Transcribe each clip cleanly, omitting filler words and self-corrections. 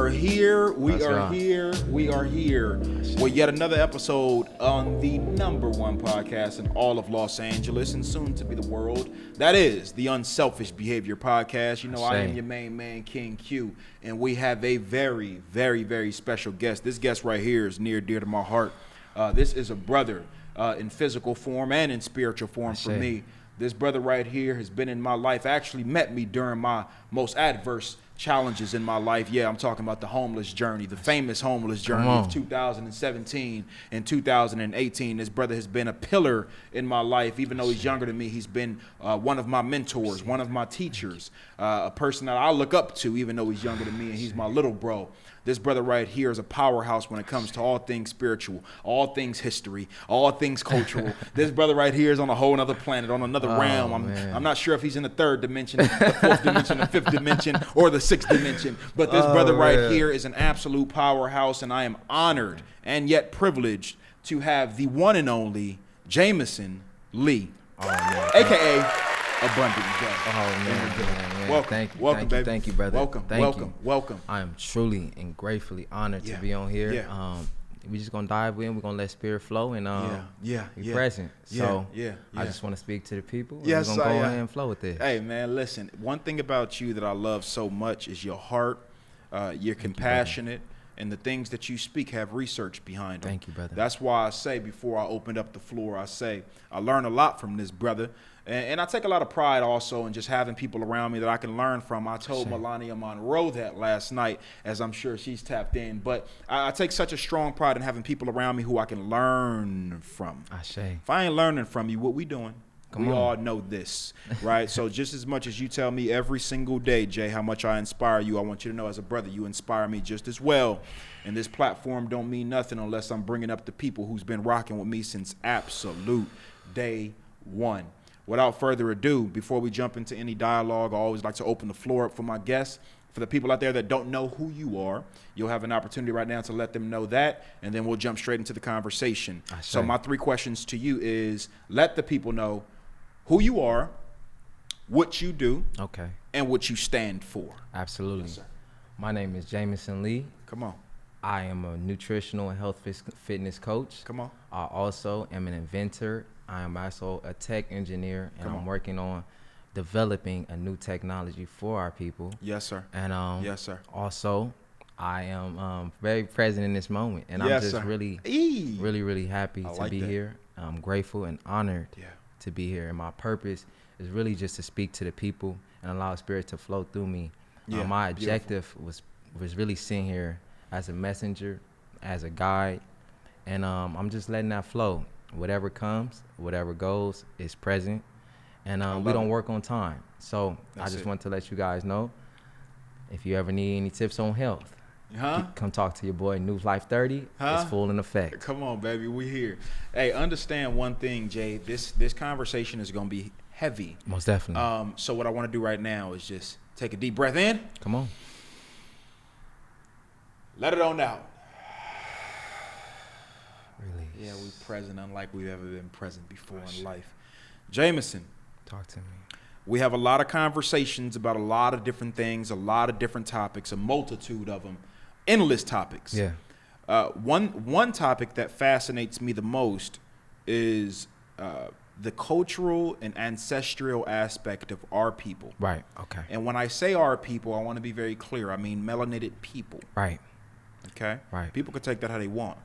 are here. We are here with yet another episode on the #1 podcast in all of Los Angeles and soon to be the world. That is the Unselfish Behavior Podcast. You know, I am your main man, King Q, and we have a very, very, very special guest. This guest right here is near dear to my heart. This is a brother in physical form and in spiritual form for me. This brother right here has been in my life, actually met me during my most adverse challenges in my life. Yeah, I'm talking about the homeless journey, the famous homeless journey of 2017 and 2018. This brother has been a pillar in my life. Even though he's younger than me, he's been one of my mentors, one of my teachers, a person that I look up to, even though he's younger than me, and he's my little bro. This brother right here is a powerhouse when it comes to all things spiritual, all things history, all things cultural. This brother right here is on a whole other planet, on another realm. I'm not sure if he's in the third dimension, the fourth dimension, the fifth dimension, or the sixth dimension. But this brother right here is an absolute powerhouse, and I am honored and yet privileged to have the one and only Jameson Lee, a.k.a. Abundant Joe. Oh, man. Welcome. Thank you, Thank you, brother. Welcome. I am truly and gratefully honored to be on here. We just gonna dive in. We're gonna let spirit flow and be present. So I just want to speak to the people. Yes, we're gonna go ahead and flow with this. Hey, man, listen. One thing about you that I love so much is your heart. You're compassionate. And the things that you speak have research behind them. Thank you, brother. That's why I say, before I opened up the floor, I say I learn a lot from this brother. And I take a lot of pride also in just having people around me that I can learn from. I told Melania Monroe that last night, as I'm sure she's tapped in. But I take such a strong pride in having people around me who I can learn from. If I ain't learning from you, what we doing? We all know this, right? So just as much as you tell me every single day, Jay, how much I inspire you, I want you to know as a brother, you inspire me just as well. And this platform don't mean nothing unless I'm bringing up the people who's been rocking with me since absolute day one. Without further ado, before we jump into any dialogue, I always like to open the floor up for my guests. For the people out there that don't know who you are, you'll have an opportunity right now to let them know that, and then we'll jump straight into the conversation. So my 3 questions to you is, let the people know who you are, what you do, and what you stand for. Absolutely. Yes, sir. My name is Jameson Lee. Come on. I am a nutritional and health fitness coach. Come on. I also am an inventor. I am also a tech engineer, and I'm working on developing a new technology for our people. Yes, sir. And yes, sir. Also, I am very present in this moment, and I'm just really happy to be here. I'm grateful and honored to be here, and my purpose is really just to speak to the people and allow spirit to flow through me. My objective was really sitting here as a messenger, as a guide, and I'm just letting that flow. Whatever comes, whatever goes, is present, and we don't work on time. So I just want to let you guys know, if you ever need any tips on health, come talk to your boy. New Life 30 is full in effect. Come on, baby, we here. Hey, understand one thing, Jay. This conversation is gonna be heavy. Most definitely. So what I want to do right now is just take a deep breath in. Come on. Let it on out. Release. Yeah, we present unlike we've ever been present before in life. Jameson, talk to me. We have a lot of conversations about a lot of different things, a lot of different topics, a multitude of them, endless topics. Yeah. One topic that fascinates me the most is the cultural and ancestral aspect of our people. Right. Okay. And when I say our people, I want to be very clear. I mean melanated people. Right. Okay. Right. People can take that how they want.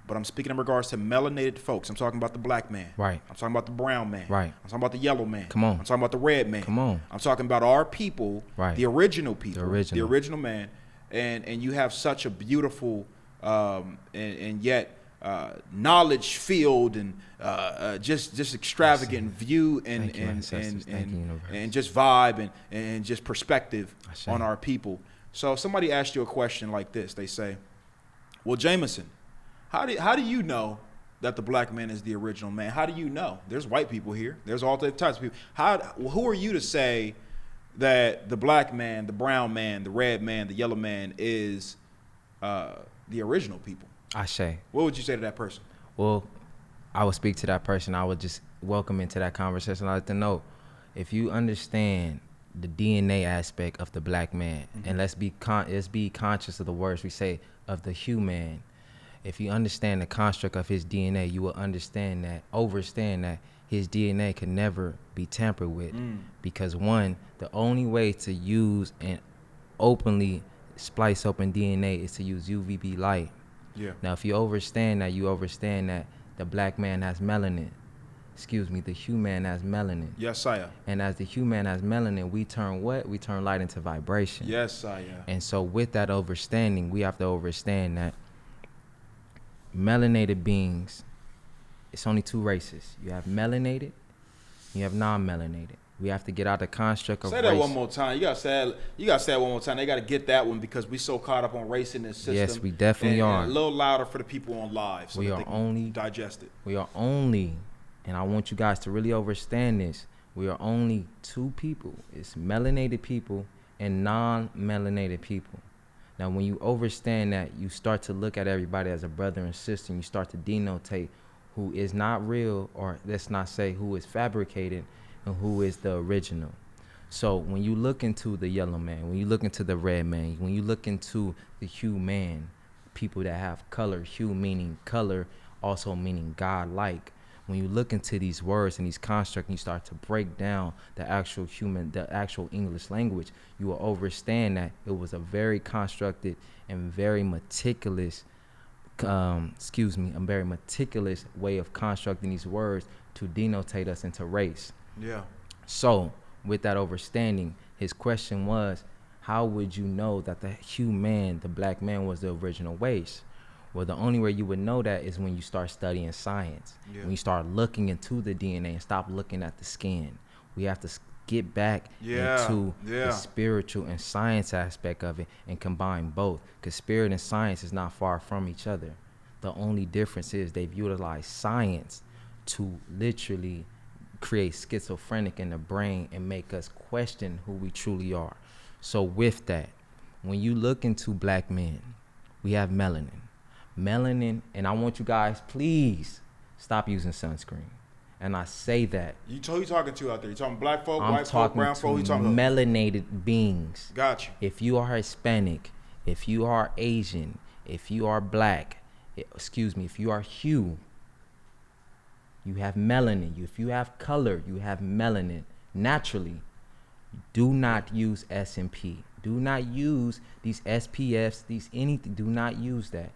But I'm speaking in regards to melanated folks. I'm talking about the black man. Right. I'm talking about the brown man. Right. I'm talking about the yellow man. Come on. I'm talking about the red man. Come on. I'm talking about our people, right. The original people, the original man. And you have such a beautiful and yet knowledge filled and just extravagant view and just vibe and just perspective on our people. So if somebody asked you a question like this, they say, well, Jameson, how do you know that the black man is the original man? How do you know? There's white people here. There's all types of people. Who are you to say that the black man, the brown man, the red man, the yellow man is the original people? What would you say to that person? Well, I would speak to that person. I would just welcome into that conversation. I like to know, if you understand the DNA aspect of the black man, and let's be conscious of the words we say of the human. If you understand the construct of his DNA, you will understand that his DNA can never be tampered with, because one, the only way to use and openly splice open DNA is to use UVB light. Yeah. Now, if you understand that the black man has melanin. The human has melanin. Yes, sire. And as the human has melanin, we turn what? We turn light into vibration. Yes, sire. And so with that understanding, we have to understand that melanated beings, it's only two races. You have melanated, you have non-melanated. We have to get out the construct of race. Say that one more time. You gotta say it one more time. They gotta get that one because we so caught up on race in this system. Yes, we definitely are. And a little louder for the people on live so we that are they can only digest it. We are only, and I want you guys to really understand this, we are only two people. It's melanated people and non-melanated people. Now, when you understand that, you start to look at everybody as a brother and sister, and you start to denotate who is not real, or let's not say who is fabricated, and who is the original. So when you look into the yellow man, when you look into the red man, when you look into the hue man, people that have color, hue meaning color, also meaning God-like. When you look into these words and these constructs, and you start to break down the actual English language, you will understand that it was a very constructed and very meticulous, a very meticulous way of constructing these words to denotate us into race. Yeah. So with that understanding, his question was, how would you know that the human, the black man, was the original race? Well, the only way you would know that is when you start studying science. Yeah. When you start looking into the DNA and stop looking at the skin. We have to get back into the spiritual and science aspect of it and combine both, because spirit and science is not far from each other. The only difference is they've utilized science to literally create schizophrenic in the brain and make us question who we truly are. So with that, when you look into black men, we have melanin. Melanin, and I want you guys, please stop using sunscreen. And I say that. You talking to out there? You talking black folk, white folk, brown folk? You talking melanated beings. Got you. If you are Hispanic, if you are Asian, if you are black, if you are hue, you have melanin. If you have color, you have melanin. Naturally, do not use S&P. Do not use these SPFs, anything. Do not use that.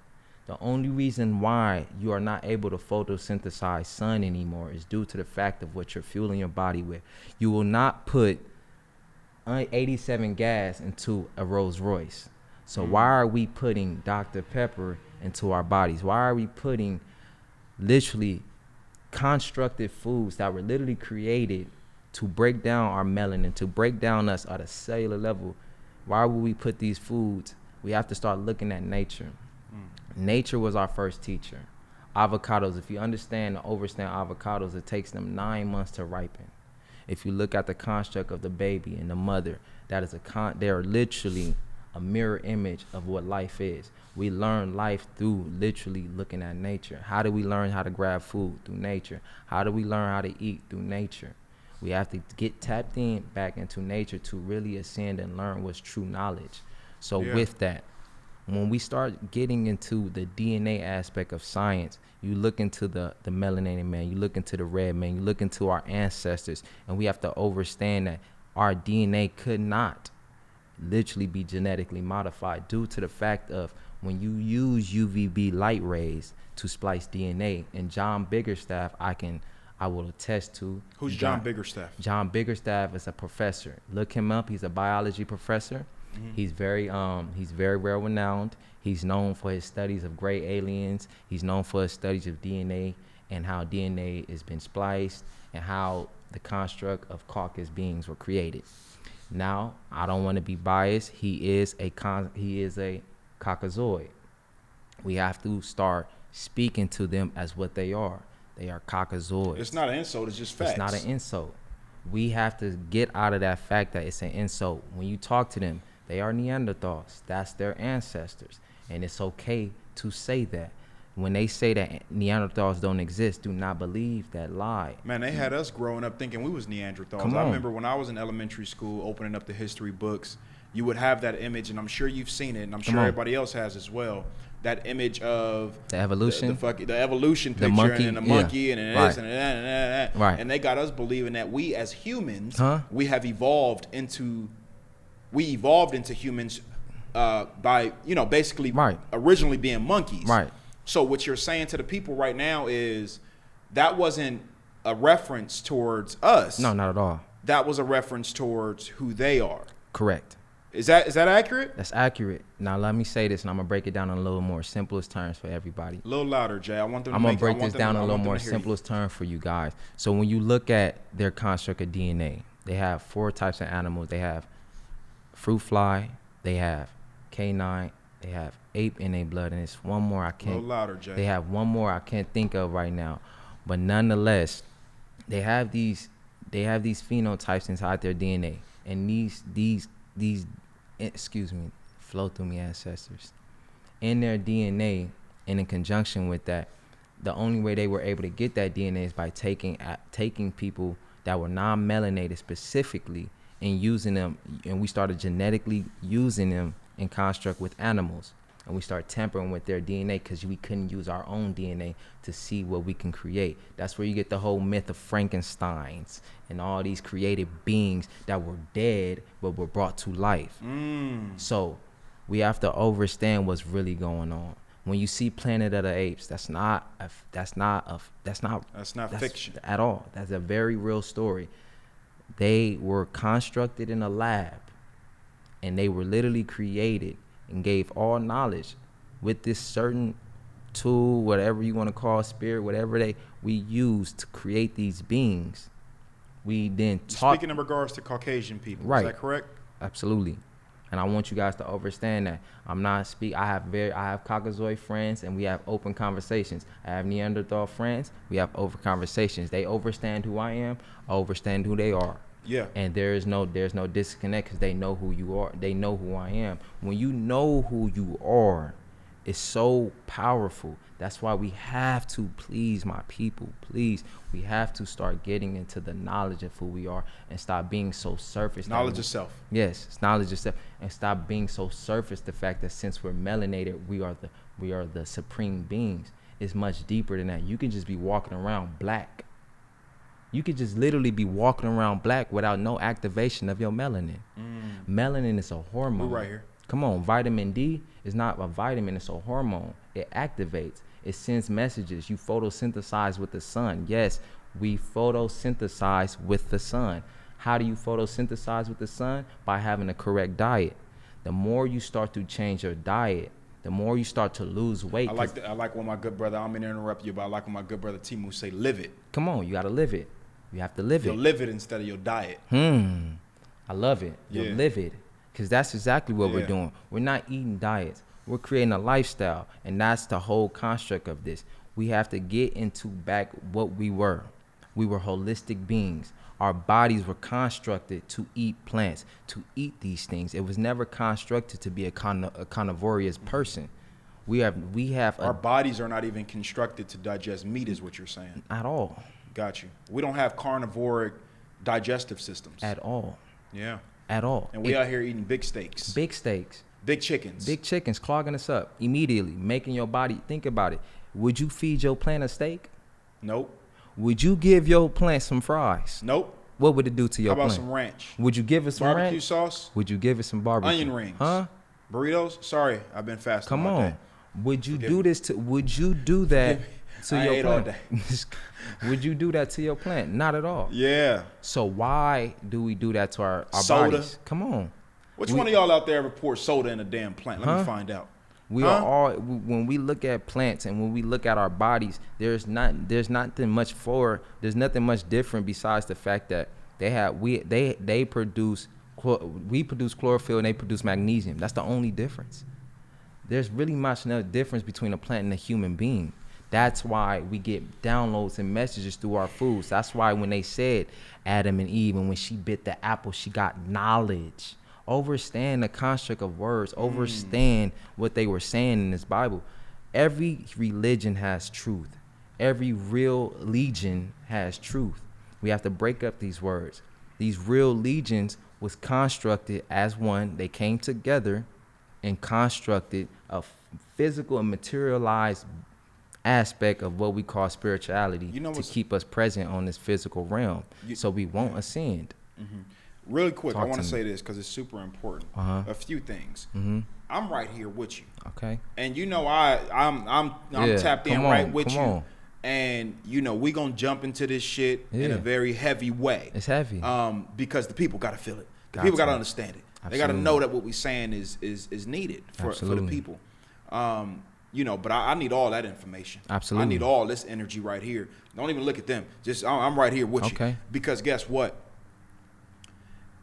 The only reason why you are not able to photosynthesize sun anymore is due to the fact of what you're fueling your body with. You will not put 87 gas into a Rolls Royce. So why are we putting Dr. Pepper into our bodies? Why are we putting literally constructed foods that were literally created to break down our melanin, to break down us at a cellular level? Why would we put these foods? We have to start looking at nature. Nature was our first teacher. Avocados, if you understand and overstand avocados, it takes them 9 months to ripen. If you look at the construct of the baby and the mother, that is they are literally a mirror image of what life is. We learn life through literally looking at nature. How do we learn how to grab food? Through nature. How do we learn how to eat? Through nature. We have to get tapped in back into nature to really ascend and learn what's true knowledge. So with that, when we start getting into the DNA aspect of science, you look into the melanated man, you look into the red man, you look into our ancestors, and we have to understand that our DNA could not literally be genetically modified due to the fact of when you use UVB light rays to splice DNA. And John Biggerstaff, I will attest to. Who's John Biggerstaff? John Biggerstaff is a professor. Look him up. He's a biology professor. Mm-hmm. He's very well renowned. He's known for his studies of gray aliens. He's known for his studies of DNA and how DNA has been spliced and how the construct of Caucasus beings were created. Now, I don't want to be biased. He is a Caucasoid. We have to start speaking to them as what they are. They are Caucasoids. It's not an insult. It's just facts. It's not an insult. We have to get out of that fact that it's an insult. When you talk to them, they are Neanderthals. That's their ancestors. And it's okay to say that. when they say that Neanderthals don't exist, do not believe that lie. Man, they had us growing up thinking we was Neanderthals. I remember when I was in elementary school, opening up the history books, you would have that image, and I'm sure you've seen it, and I'm sure everybody else has as well. That image of the evolution, the evolution picture, and the monkey, and this and that. Right. And they got us believing that we as humans, we have evolved into humans by, basically originally being monkeys. Right. So what you're saying to the people right now is that wasn't a reference towards us. No, not at all. That was a reference towards who they are. Correct. Is that accurate? That's accurate. Now let me say this, and I'm gonna break it down in a little more simplest terms for everybody. A little louder, Jay. I'm gonna break this down in a little more simplest term for you guys. So when you look at their construct of DNA, they have 4 types of animals. They have fruit fly, they have canine, they have ape in their blood, and it's one more I can't. A little louder, Jay. They have one more I can't think of right now, but nonetheless, they have these phenotypes inside their DNA, and these excuse me, flow through me ancestors in their DNA, and in conjunction with that, the only way they were able to get that DNA is by taking people that were non-melanated specifically and using them, and we started genetically using them in construct with animals, and we start tampering with their DNA because we couldn't use our own DNA to see what we can create. That's where you get the whole myth of Frankensteins and all these created beings that were dead but were brought to life. So we have to understand what's really going on. When you see Planet of the Apes, that's not fiction at all. That's a very real story. They were constructed in a lab, and they were literally created and gave all knowledge with this certain tool, whatever you want to call spirit, whatever we use to create these beings. We then taught. Speaking in regards to Caucasian people, right? Is that correct? Absolutely. And I want you guys to understand that I have Caucasoid friends, and we have open conversations. I have Neanderthal friends. We have open conversations. They understand who I am. I understand who they are. Yeah. And there's no disconnect because they know who you are. They know who I am. When you know who you are, it's so powerful. That's why we have to, please, my people, please, we have to start getting into the knowledge of who we are and stop being so surface. Knowledge of self. Yes, it's knowledge of self, and stop being so surface. The fact that since we're melanated, we are the supreme beings. It's much deeper than that. You can just be walking around black. You could just literally be walking around black without no activation of your melanin. Melanin is a hormone. We're right here. Come on, vitamin D is not a vitamin, it's a hormone. It activates. It sends messages. You photosynthesize with the sun. Yes, we photosynthesize with the sun. How do you photosynthesize with the sun? By having the correct diet. The more you start to change your diet, the more you start to lose weight. I like when my good brother, I'm going to interrupt you, but I like when my good brother Timu say, live it. Come on, you got to live it. You have to live it. You'll live it instead of your diet. I love it. You'll live it. Because that's exactly what we're doing. We're not eating diets. We're creating a lifestyle. And that's the whole construct of this. We have to get into back what we were. We were holistic beings. Our bodies were constructed to eat plants, to eat these things. It was never constructed to be a carnivorous person. Our bodies are not even constructed to digest meat, is what you're saying. At all. Got you. We don't have carnivoric digestive systems. At all. Yeah. At all. And we out here eating big steaks. Big steaks. Big chickens. Big chickens clogging us up immediately, making your body, think about it. Would you feed your plant a steak? Nope. Would you give your plant some fries? Nope. What would it do to your plant? How about some ranch? Would you give it some barbecue sauce? Would you give it some barbecue? Onion rings. Huh? Burritos? Sorry, I've been fasting. Come all on. day. Would you do that to your plant? All day. Would you do that to your plant? Not at all. Yeah. So why do we do that to our soda? Bodies? Come on. Which one of y'all out there ever poured soda in a damn plant? Let me find out. We are all, when we look at plants and when we look at our bodies, there's nothing much different besides the fact that we produce chlorophyll and they produce magnesium. That's the only difference. There's really much no difference between a plant and a human being. That's why we get downloads and messages through our foods. That's why when they said Adam and Eve and when she bit the apple, she got knowledge. Understand the construct of words. Understand what they were saying in this Bible. every religion has truth. Every real legion has truth. We have to break up these words. These real legions was constructed as one. They came together and constructed a physical and materialized aspect of what we call spirituality to keep us present on this physical realm, so we won't ascend. Mm-hmm. Really quick, I want to say this because it's super important. A few things. Mm-hmm. I'm right here with you. Okay. And I'm tapped in right with you. And we gonna jump into this shit in a very heavy way. It's heavy. Because the people gotta feel it. The people gotta understand it. Absolutely. They gotta know that what we're saying is needed for the people. But I need all that information. Absolutely. I need all this energy right here. Don't even look at them. Just I'm right here with you. Because guess what?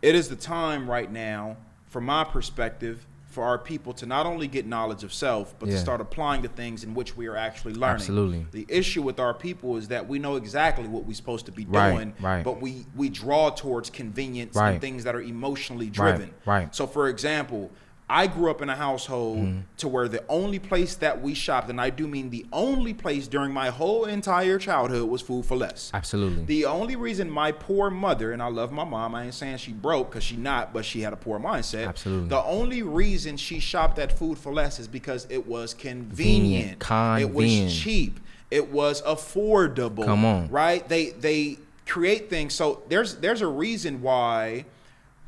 It is the time right now, from my perspective, for our people to not only get knowledge of self, but to start applying the things in which we are actually learning. Absolutely. The issue with our people is that we know exactly what we're supposed to be doing, but we draw towards convenience and things that are emotionally driven. So, for example, I grew up in a household to where the only place that we shopped, and I do mean the only place during my whole entire childhood, was Food for Less. Absolutely. The only reason my poor mother, and I love my mom, I ain't saying she broke because she not, but she had a poor mindset. Absolutely. The only reason she shopped at Food for Less is because it was convenient. It was cheap. It was affordable. Come on. Right? They create things. So there's a reason why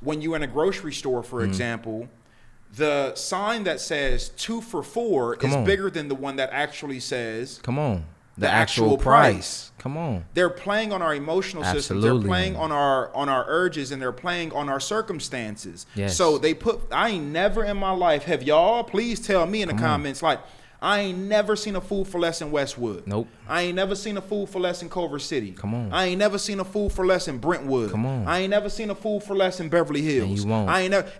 when you're in a grocery store, for example, the sign that says 2 for $4 is bigger than the one that actually says the actual price. Come on. They're playing on our emotional systems. They're playing on our urges, and they're playing on our circumstances. Yes. So I ain't never in my life, have y'all, please tell me in the comments, like, I ain't never seen a Food for Less in Westwood. Nope. I ain't never seen a Food for Less in Culver City. Come on. I ain't never seen a Food for Less in Brentwood. Come on. I ain't never seen a Food for Less in Beverly Hills. And you won't.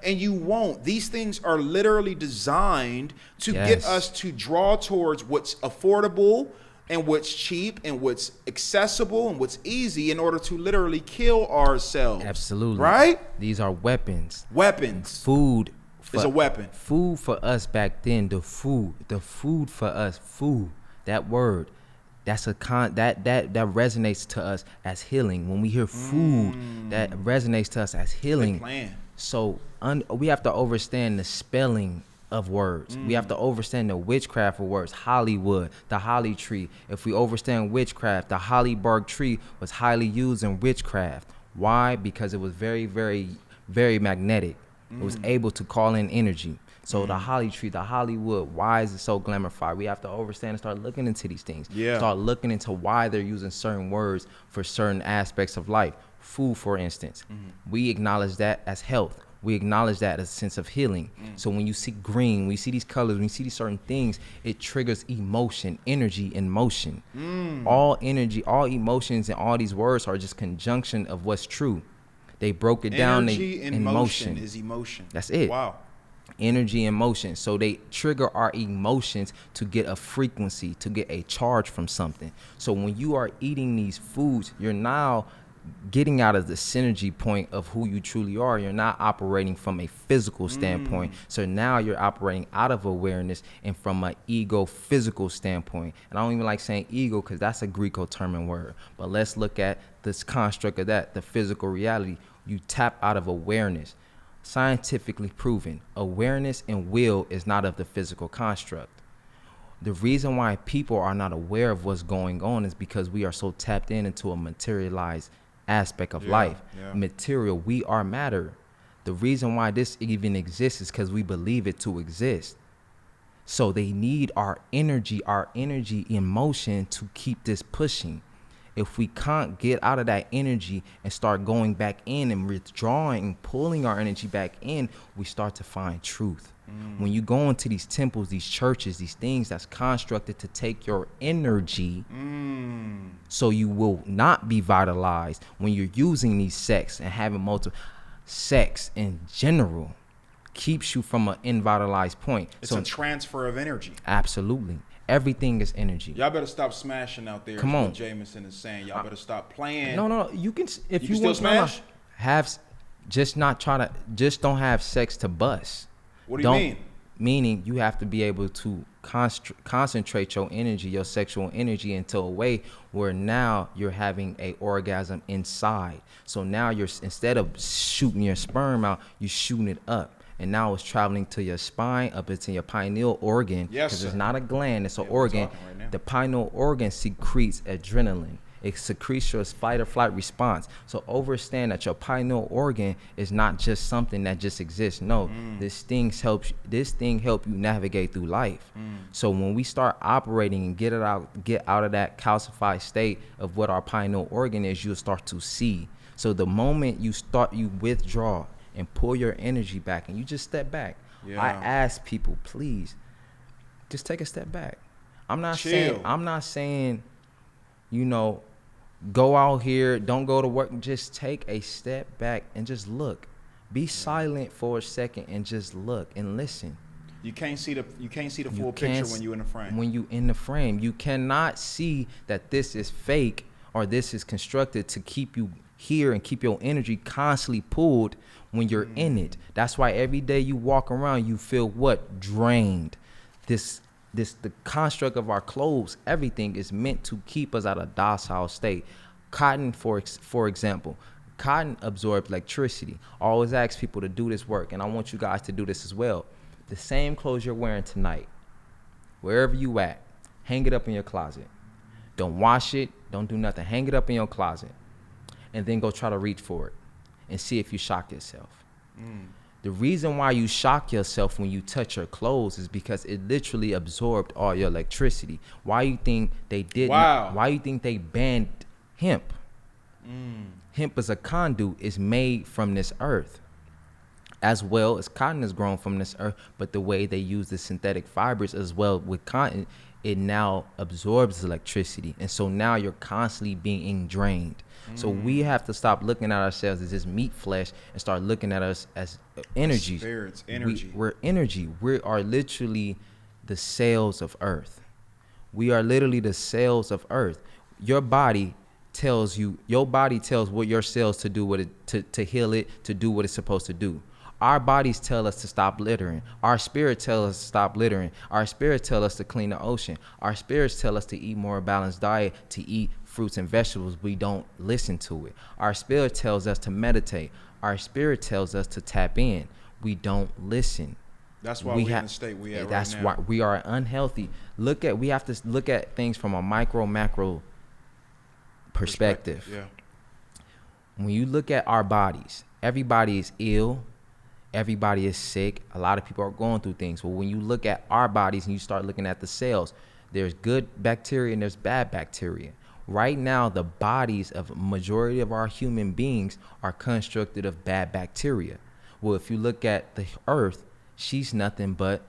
And you won't. These things are literally designed to get us to draw towards what's affordable and what's cheap and what's accessible and what's easy in order to literally kill ourselves. Absolutely. Right? These are weapons. Food is a weapon. Food for us back then, the food for us, that word, that resonates to us as healing. When we hear food, that resonates to us as healing. So we have to understand the spelling of words. We have to understand the witchcraft of words. Hollywood, the holly tree. If we understand witchcraft, the Hollyberg tree was highly used in witchcraft. Why? Because it was very, very, very magnetic. It was able to call in energy. So the holly tree, the Hollywood, why is it so glamorified? We have to understand and start looking into these things. Start looking into why they're using certain words for certain aspects of life. Food, for instance. We acknowledge that as health. We acknowledge that as a sense of healing. So when you see green, when you see these colors, when you see these certain things, it triggers emotion, energy, and motion. All energy, all emotions, and all these words are just conjunction of what's true. They broke it down. Energy and motion is emotion. That's it. Wow. Energy and motion. So they trigger our emotions to get a frequency, to get a charge from something. So when you are eating these foods, you're now getting out of the synergy point of who you truly are. You're not operating from a physical standpoint. So now you're operating out of awareness and from an ego physical standpoint. And I don't even like saying ego because that's a Greco-Terman word. But let's look at this construct of that, the physical reality. You tap out of awareness. Scientifically proven, awareness and will is not of the physical construct. The reason why people are not aware of what's going on is because we are so tapped into a materialized aspect of life. Material, we are matter. The reason why this even exists is because we believe it to exist. So they need our energy in motion to keep this pushing. If we can't get out of that energy and start going back in and withdrawing and pulling our energy back in, we start to find truth. When you go into these temples, these churches, these things that's constructed to take your energy, so you will not be vitalized when you're using these sex and having multiple sex in general keeps you from an invitalized point. It's a transfer of energy. Absolutely. Everything is energy. Y'all better stop smashing out there. Come on. What Jameson is saying. Y'all better stop playing. No. You can, if you still want smash. Just don't have sex to bust. What do you mean? Meaning you have to be able to concentrate your energy, your sexual energy, into a way where now you're having a orgasm inside. So now you're, instead of shooting your sperm out, you're shooting it up. And now it's traveling to your spine, up into your pineal organ. Yes, because sir. It's not a gland, it's an organ. Right, the pineal organ secretes adrenaline. It secretes your fight or flight response. So understand that your pineal organ is not just something that just exists. No, this thing helps you navigate through life. So when we start operating and get out of that calcified state of what our pineal organ is, you'll start to see. So the moment you withdraw and pull your energy back and you just step back. Yeah. I ask people, please, just take a step back. I'm not saying, you know, go out here, don't go to work. Just take a step back and just look. Be silent for a second and just look and listen. You can't see the full picture when you're in the frame. When you in the frame, you cannot see that this is fake or this is constructed to keep you here and keep your energy constantly pulled when you're in it. That's why every day you walk around, you feel what? Drained. The construct of our clothes, everything is meant to keep us at a docile state. Cotton, for example, cotton absorbs electricity. I always ask people to do this work, and I want you guys to do this as well. The same clothes you're wearing tonight, wherever you at, hang it up in your closet. Don't wash it, don't do nothing. Hang it up in your closet, and then go try to reach for it and see if you shock yourself. The reason why you shock yourself when you touch your clothes is because it literally absorbed all your electricity. Why you think they didn't? Wow. Why you think they banned hemp? Hemp is a conduit. It's made from this earth, as well as cotton is grown from this earth. But the way they use the synthetic fibers as well with cotton, it now absorbs electricity, and so now you're constantly being drained. So we have to stop looking at ourselves as this meat flesh and start looking at us as energy. Spirits, energy. We're energy. We are literally the cells of earth. We are literally the cells of earth. Your body tells what your cells to do, to heal it, to do what it's supposed to do. Our bodies tell us to stop littering. Our spirit tells us to stop littering. Our spirit tells us to clean the ocean. Our spirits tell us to eat more balanced diet, to eat fruits and vegetables. We don't listen to it. Our spirit tells us to meditate. Our spirit tells us to tap in. We don't listen. That's why we're in the state we at that's right now. Why we are unhealthy. We have to look at things from a macro perspective. Yeah. When you look at our bodies, everybody is ill. Everybody is sick. A lot of people are going through things. But when you look at our bodies and you start looking at the cells, there's good bacteria and there's bad bacteria. Right now, the bodies of a majority of our human beings are constructed of bad bacteria. Well, if you look at the earth, she's nothing but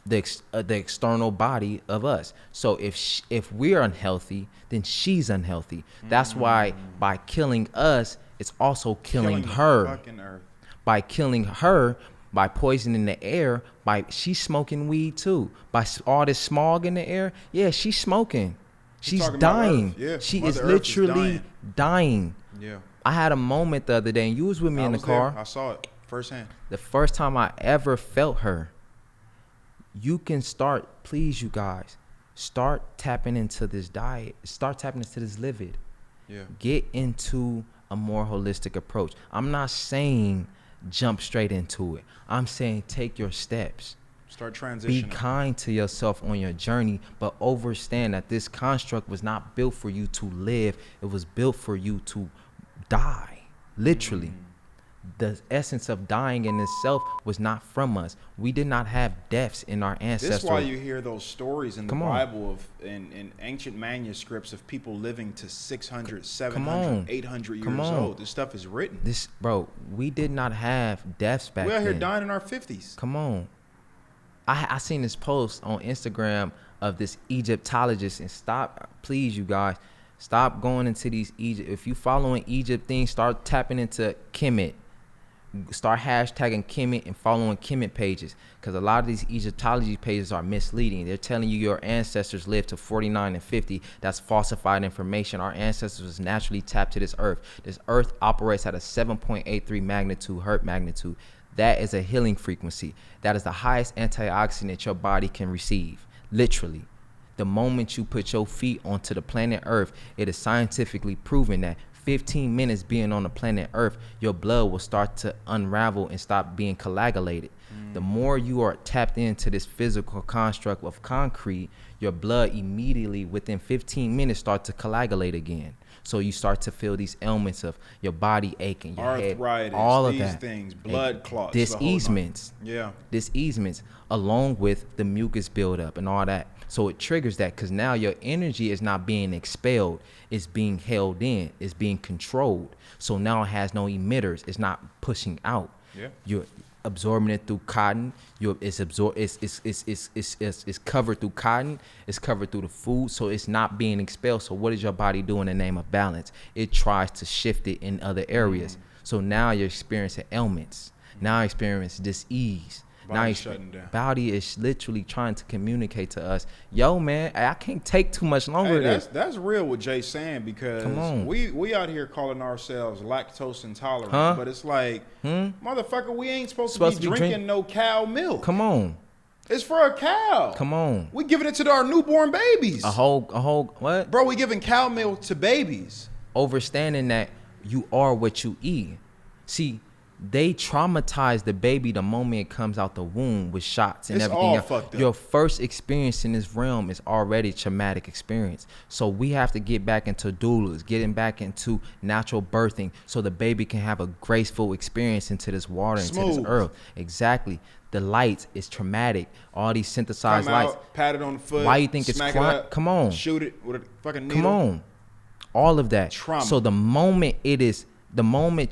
the external body of us. So if we're unhealthy, then she's unhealthy. That's why by killing us, it's also killing her. The fucking earth. By killing her, by poisoning the air, she's smoking weed too. By all this smog in the air, yeah, she's smoking. She's dying. Yeah, she is literally dying. Yeah. I had a moment the other day, and you was with me in the car. I saw it firsthand. The first time I ever felt her. You can start, please, you guys, start tapping into this diet. Start tapping into this livid. Yeah. Get into a more holistic approach. I'm not saying jump straight into it. I'm saying take your steps. Start transitioning. Be kind to yourself on your journey, but understand that this construct was not built for you to live. It was built for you to die, literally. The essence of dying in itself was not from us. We did not have deaths in our ancestors. This is why you hear those stories in the Bible in ancient manuscripts of people living to 600, 700, 800 years old. This stuff is written. We did not have deaths back then. We're out here dying in our 50s. Come on. I seen this post on Instagram of this Egyptologist, and please, you guys, stop going into these Egypt. If you following Egypt things, start tapping into Kemet. Start hashtagging Kemet and following Kemet pages, because a lot of these Egyptology pages are misleading. They're telling you your ancestors lived to 49 and 50. That's falsified information. Our ancestors was naturally tapped to this earth. This earth operates at a 7.83 magnitude, Hz magnitude. That is a healing frequency. That is the highest antioxidant your body can receive. Literally. The moment you put your feet onto the planet Earth, it is scientifically proven that 15 minutes being on the planet Earth, your blood will start to unravel and stop being coagulated. The more you are tapped into this physical construct of concrete, your blood immediately within 15 minutes start to coagulate again. So you start to feel these ailments of your body aching, your arthritis, head, all of these that. things, blood clots, diseasements. Yeah. Diseasements, along with the mucus buildup and all that. So it triggers that because now your energy is not being expelled. It's being held in. It's being controlled. So now it has no emitters. It's not pushing out. Yeah. You're absorbing it through cotton. It's covered through cotton. It's covered through the food. So it's not being expelled. So what does your body do in the name of balance? It tries to shift it in other areas. So now you're experiencing ailments. Now you experience dis-ease. Now shutting down. Body is literally trying to communicate to us, yo, man, I can't take too much longer. Hey, that's real what Jay's saying, because we out here calling ourselves lactose intolerant, but it's like, motherfucker, we ain't supposed to be drinking no cow milk. Come on. It's for a cow. Come on. We giving it to our newborn babies. A whole what? Bro, we giving cow milk to babies. Overstanding that you are what you eat. See, they traumatize the baby the moment it comes out the womb with shots and it's everything all else. fucked up. Your first experience in this realm is already a traumatic experience. So we have to get back into doulas, getting back into natural birthing so the baby can have a graceful experience into this water, into this earth. Exactly. The lights is traumatic. All these synthesized lights. Pat it on the foot. Why you think it's crime? Come on. Shoot it with a fucking needle. Come on. All of that. Trauma. So the moment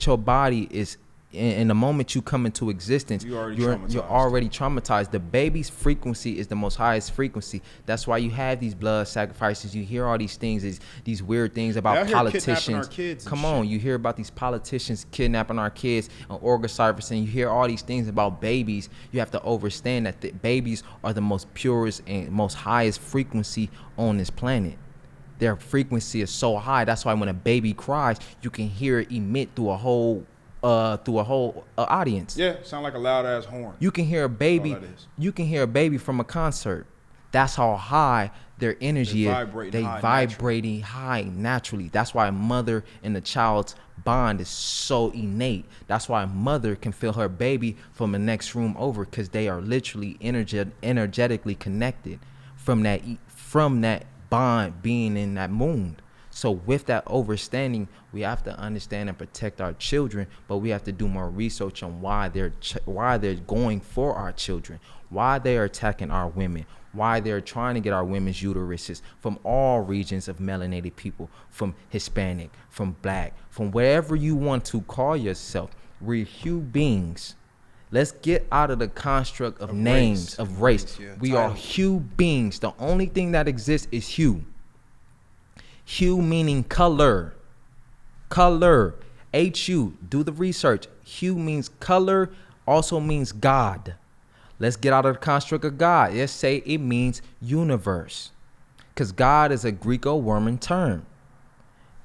your body is, and the moment you come into existence, you're already traumatized. The baby's frequency is the most highest frequency. That's why you have these blood sacrifices. You hear all these things, these weird things about politicians. Come on, you hear about these politicians kidnapping our kids and organ harvesting. You hear all these things about babies. You have to understand that the babies are the most purest and most highest frequency on this planet. Their frequency is so high. That's why when a baby cries, you can hear it emit through a whole audience. Yeah, sound like a loud ass horn. You can hear a baby. You can hear a baby from a concert. That's how high their energy is. They vibrating high naturally. That's why a mother and the child's bond is so innate. That's why a mother can feel her baby from the next room over, because they are literally energetically connected from that bond being in that wound. So with that understanding, we have to understand and protect our children, but we have to do more research on why they're going for our children, why they are attacking our women, why they're trying to get our women's uteruses from all regions of melanated people, from Hispanic, from Black, from wherever you want to call yourself. We're human beings. Let's get out of the construct of names, of race. Yeah, we are human beings. The only thing that exists is hue. Hue meaning color. Color. H-U. Do the research. Hue means color, also means God. Let's get out of the construct of God. Let's say it means universe. Because God is a Greco-Roman term.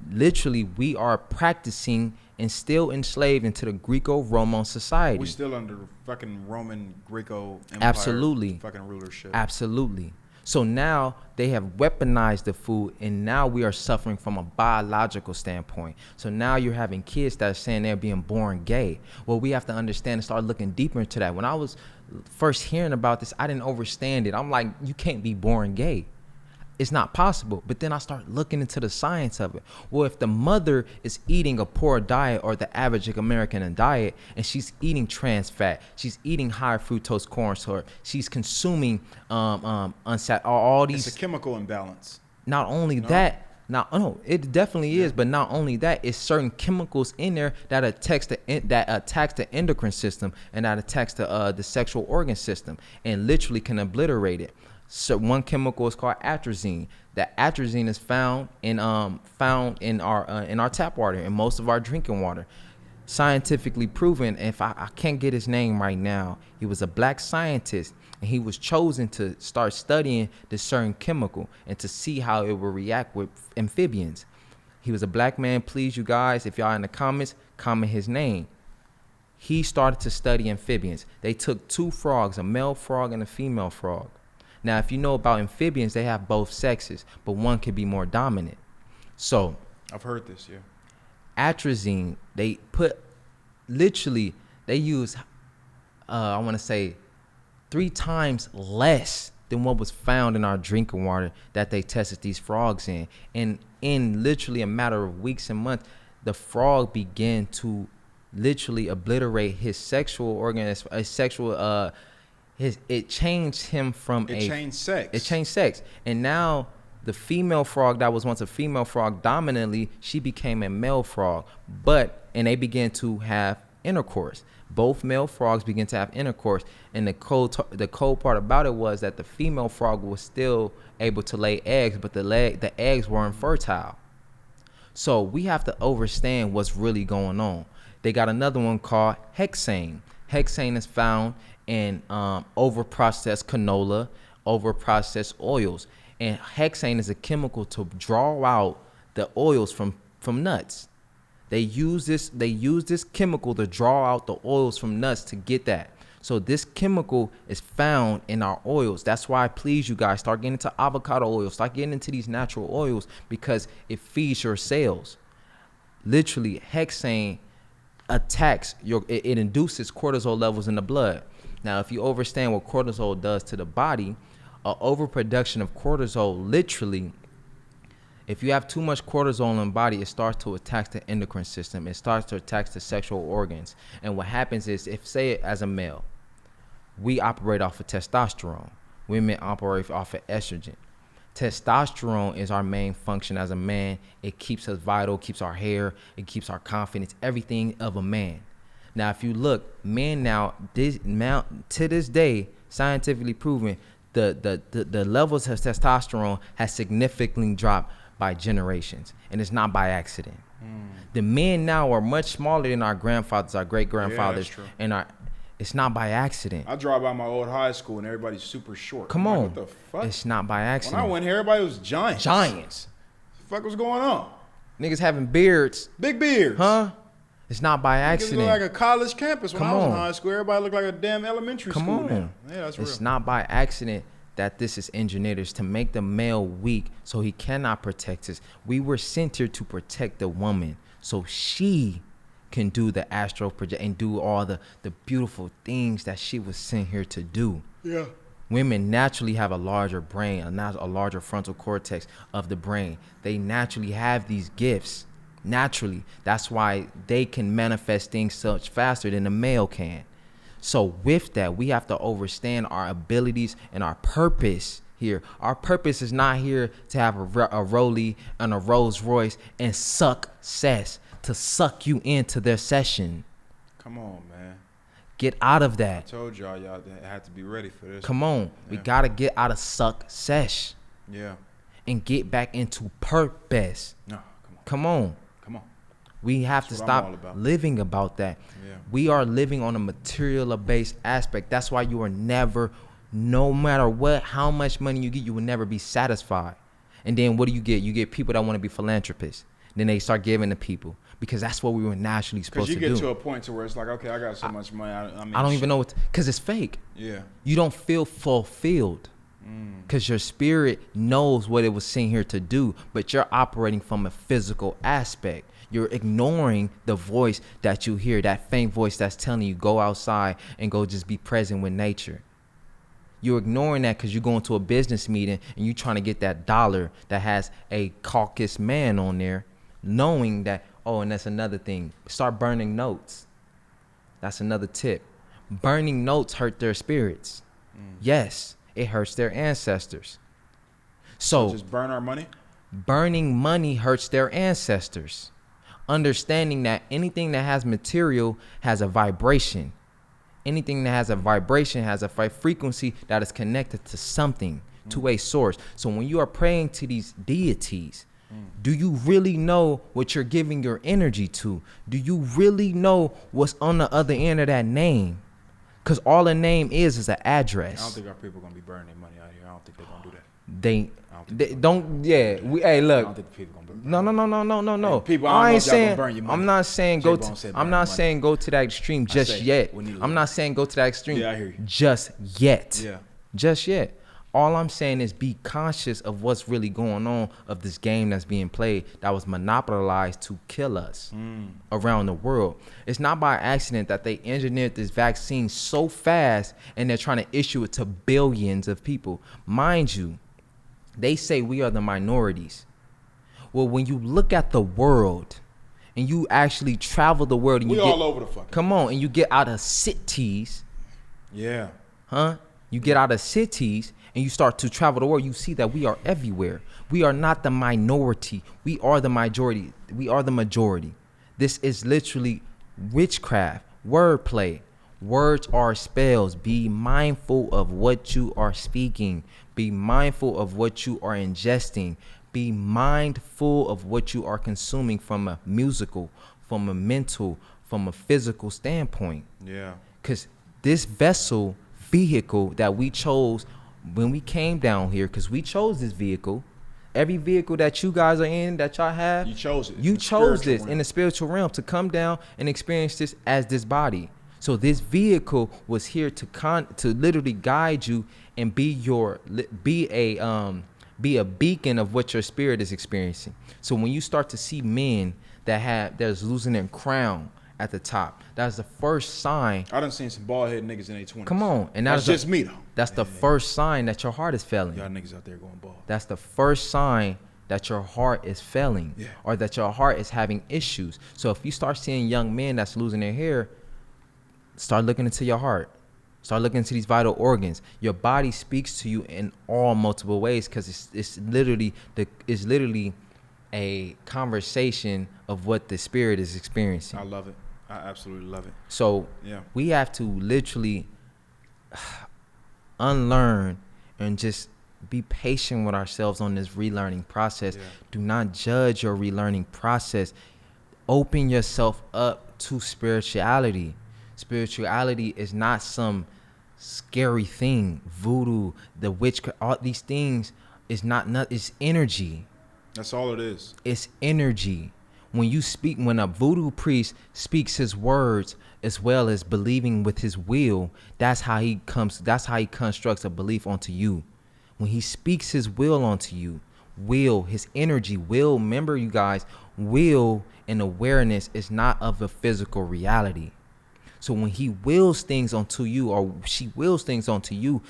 Literally, we are practicing and still enslaved into the Greco-Roman society. We're still under the fucking Roman Greco Empire. Absolutely. Fucking rulership. Absolutely. So now they have weaponized the food, and now we are suffering from a biological standpoint. So now you're having kids that are saying they're being born gay. Well, we have to understand and start looking deeper into that. When I was first hearing about this, I didn't understand it. I'm like, you can't be born gay. It's not possible. But then I start looking into the science of it. Well, if the mother is eating a poor diet or the average American diet, and she's eating trans fat, she's eating high fructose corn syrup, she's consuming all these. It's a chemical imbalance. Not only that, it definitely is. But not only that, it's certain chemicals in there that attacks the endocrine system and that attacks the sexual organ system and literally can obliterate it. So one chemical is called atrazine. That atrazine is found in our tap water, in most of our drinking water. Scientifically proven. If I can't get his name right now, he was a Black scientist, and he was chosen to start studying this certain chemical and to see how it will react with amphibians. He was a Black man. Please, you guys, if y'all in the comments, comment his name. he started to study amphibians. They took 2 frogs, a male frog and a female frog. Now, if you know about amphibians, they have both sexes, but one can be more dominant. So I've heard this, yeah. Atrazine, they use, I want to say 3 times less than what was found in our drinking water that they tested these frogs in. And in literally a matter of weeks and months, the frog began to literally obliterate his sexual organ, it changed him from It changed sex. And now the female frog that was once a female frog dominantly, she became a male frog. And they began to have intercourse. Both male frogs began to have intercourse. And the cold part about it was that the female frog was still able to lay eggs, but the eggs weren't fertile. So we have to understand what's really going on. They got another one called hexane. Hexane is found in overprocessed canola, overprocessed oils. And hexane is a chemical to draw out the oils from nuts. They use this chemical to draw out the oils from nuts to get that. So this chemical is found in our oils. That's why, please, you guys, start getting into avocado oil. Start getting into these natural oils because it feeds your cells. Literally, hexane attacks it induces cortisol levels in the blood. Now, if you understand what cortisol does to the body, overproduction of cortisol, literally, if you have too much cortisol in the body, it starts to attack the endocrine system. It starts to attack the sexual organs. And what happens is, as a male, we operate off of testosterone. Women operate off of estrogen. Testosterone is our main function as a man. It keeps us vital, keeps our hair, it keeps our confidence, everything of a man. Now, if you look, men to this day, scientifically proven, the levels of testosterone has significantly dropped by generations, and it's not by accident. The men now are much smaller than our grandfathers, our great grandfathers, and it's not by accident. I drive by my old high school and everybody's super short. Come on. What the fuck? It's not by accident. When I went here, everybody was giants. What the fuck was going on? Niggas having beards. Big beards. Huh? It's not by accident. It looked like a college campus when I was in high school. Everybody looked like a damn elementary school now. Yeah, that's real. It's not by accident that this is engineered. It's to make the male weak so he cannot protect us. We were sent here to protect the woman so she can do the astral project and do all the beautiful things that she was sent here to do. Yeah. Women naturally have a larger brain, a larger frontal cortex of the brain. They naturally have these gifts. Naturally. That's why they can manifest things such faster than a male can. So with that, we have to understand our abilities and our purpose here. Our purpose is not here to have a Rollie and a Rolls Royce and success, to suck you into their session. Come on, man. Get out of that. I told y'all had to be ready for this. Come on. Yeah. We got to get out of success. Yeah. And get back into purpose. No, come on. We have to stop living about that. Yeah. We are living on a material-based aspect. That's why you are never, no matter how much money you get, you will never be satisfied. And then what do? You get people that want to be philanthropists. Then they start giving to people because that's what we were naturally supposed to do. Because you get to a point to where it's like, okay, I got so much money. I don't even know because it's fake. Yeah. You don't feel fulfilled because your spirit knows what it was sent here to do, but you're operating from a physical aspect. You're ignoring the voice that you hear, that faint voice that's telling you go outside and go just be present with nature. You're ignoring that because you're going to a business meeting and you're trying to get that dollar that has a caucus man on there, knowing that, and that's another thing. Start burning notes. That's another tip. Burning notes hurt their spirits. Yes, it hurts their ancestors. So just burn our money? Burning money hurts their ancestors. Understanding that anything that has material has a vibration. Anything that has a vibration has a frequency that is connected to something, to a source. So when you are praying to these deities, do you really know what you're giving your energy to? Do you really know what's on the other end of that name? Because all a name is an address. I don't think our people are going to be burning their money out here. I don't think they're going to do that. they don't. Yeah, hey, look. I don't think people gonna burn. No. Hey, people, I ain't saying. I'm not saying go to. I'm not saying go to that extreme just yet. I'm not saying go to that extreme. Yeah, I hear you. Just yet. Yeah. Just yet. All I'm saying is be conscious of what's really going on of this game that's being played that was monopolized to kill us around the world. It's not by accident that they engineered this vaccine so fast and they're trying to issue it to billions of people. Mind you, they say we are the minorities. Well, when you look at the world and you actually travel the world and you get all over the fucking. Come on, and you get out of cities. Yeah. Huh? You get out of cities and you start to travel the world, you see that we are everywhere. We are not the minority. We are the majority. We are the majority. This is literally witchcraft, wordplay. Words are spells. Be mindful of what you are speaking. Be mindful of what you are ingesting. Be mindful of what you are consuming from a musical, from a mental, from a physical standpoint. Yeah. Because this vehicle that we chose when we came down here, because we chose this vehicle. Every vehicle that you guys are in, that y'all have, you chose it. You chose this in the spiritual realm to come down and experience this as this body. So this vehicle was here to literally guide you and be a beacon of what your spirit is experiencing. So when you start to see men that's losing their crown at the top, that's the first sign. I done seen some bald head niggas in their 20s. Come on, and that's just me though. That's the first sign that your heart is failing. Y'all niggas out there going bald. That's the first sign that your heart is failing, or that your heart is having issues. So if you start seeing young men that's losing their hair, start looking into your heart. Start looking into these vital organs. Your body speaks to you in all multiple ways because it's literally a conversation of what the spirit is experiencing. I love it. I absolutely love it. So we have to literally unlearn and just be patient with ourselves on this relearning process. Do not judge your relearning process. Open yourself up to spirituality. Spirituality is not some scary thing. Voodoo, the witchcraft, all these things is not it's energy. That's all it is. It's energy. When a voodoo priest speaks his words as well as believing with his will, that's how he constructs a belief onto you. When he speaks his will onto you, his energy, remember you guys, will and awareness is not of a physical reality. So when he wills things onto you, or she wills things onto you,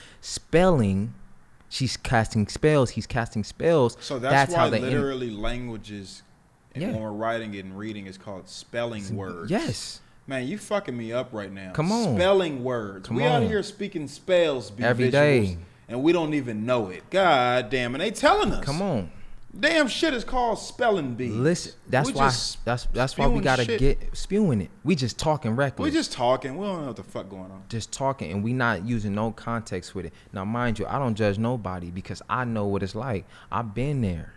she's casting spells, he's casting spells. So that's why literally languages, when we're writing it and reading, it's called spelling words. Yes. Man, you fucking me up right now. Come on. Spelling words. We out here speaking spells every day, and we don't even know it. God damn, and they telling us. Come on. Damn shit is called spelling bees. Listen, that's why we gotta get spewing it. We just talking reckless. We just talking. We don't know what the fuck going on. Just talking, and we not using no context with it. Now, mind you, I don't judge nobody because I know what it's like. I've been there.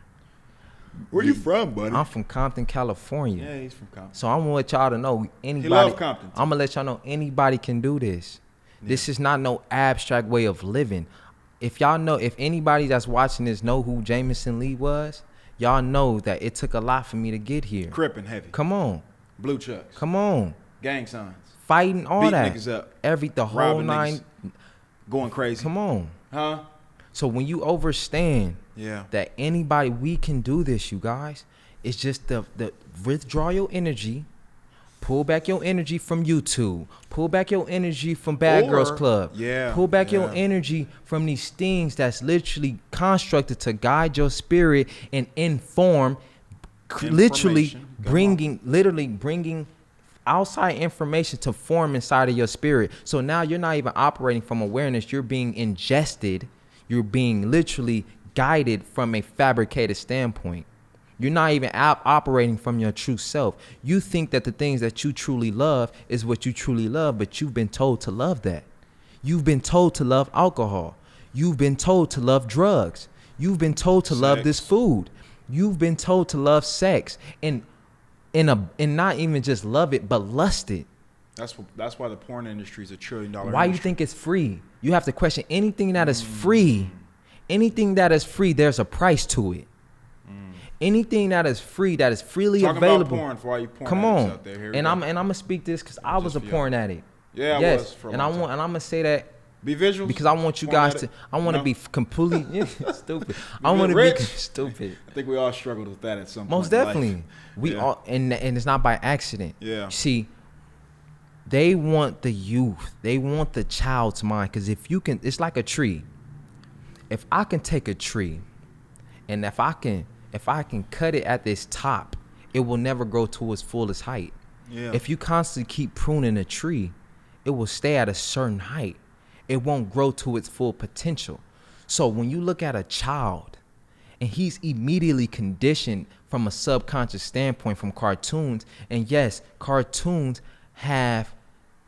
Where you from, buddy? I'm from Compton, California. Yeah, he's from Compton. So I'm gonna let y'all to know anybody. He love Compton. I'm gonna let y'all know anybody can do this. Yeah. This is not no abstract way of living. If anybody that's watching this know who Jameson Lee was, y'all know that it took a lot for me to get here. Crippin' heavy. Come on. Blue chucks. Come on. Gang signs. Fighting all that. Beating niggas up. The whole nine. Going crazy. Come on. Huh? So when you understand that we can do this, you guys, it's just the withdraw your energy. Pull back your energy from YouTube. Pull back your energy from Bad Girls Club. Pull back your energy from these things that's literally constructed to guide your spirit and inform, literally bringing outside information to form inside of your spirit. So now you're not even operating from awareness. You're being ingested. You're being literally guided from a fabricated standpoint. You're not even operating from your true self. You think that the things that you truly love is what you truly love, but you've been told to love that. You've been told to love alcohol. You've been told to love drugs. You've been told to love this food. You've been told to love sex and not even just love it, but lust it. That's why the porn industry is $1 trillion. Why you think it's free? You have to question anything that is free. Anything that is free, there's a price to it. Anything that is free, that is freely available. About porn for all you porn Come on. out there. And I'm gonna speak this because I was a porn addict. Yeah, yes. I was for a and long time. And I'm gonna say that. Be visual. Because I want you guys to. I want to be completely stupid. I want to be stupid. I think we all struggled with that at some point. Most definitely. We all, and it's not by accident. Yeah. See, they want the youth. They want the child's mind. Because if you can, it's like a tree. If I can take a tree, and if I can cut it at this top, it will never grow to its fullest height. Yeah. If you constantly keep pruning a tree, it will stay at a certain height. It won't grow to its full potential. So when you look at a child and he's immediately conditioned from a subconscious standpoint from cartoons, and yes, cartoons have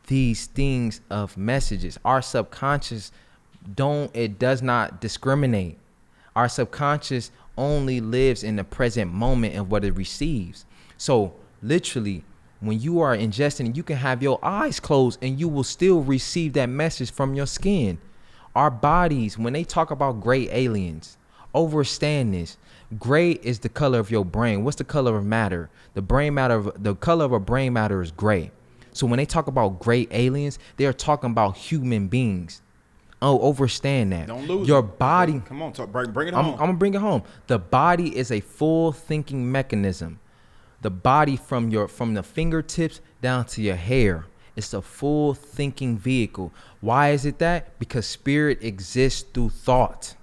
these things of messages. Our subconscious does not discriminate. Our subconscious only lives in the present moment and what it receives. So literally, when you are ingesting, you can have your eyes closed and you will still receive that message from your skin. Our bodies, when they talk about gray aliens, understand this. Gray is the color of your brain. What's the color of matter? The color of a brain matter is gray. So when they talk about gray aliens, they are talking about human beings. Oh, understand that. Don't lose your it. body. Come on, bring it home. I'm gonna bring it home. The body is a full thinking mechanism. The body from the fingertips down to your hair, it's a full thinking vehicle. Why is it that? Because spirit exists through thought.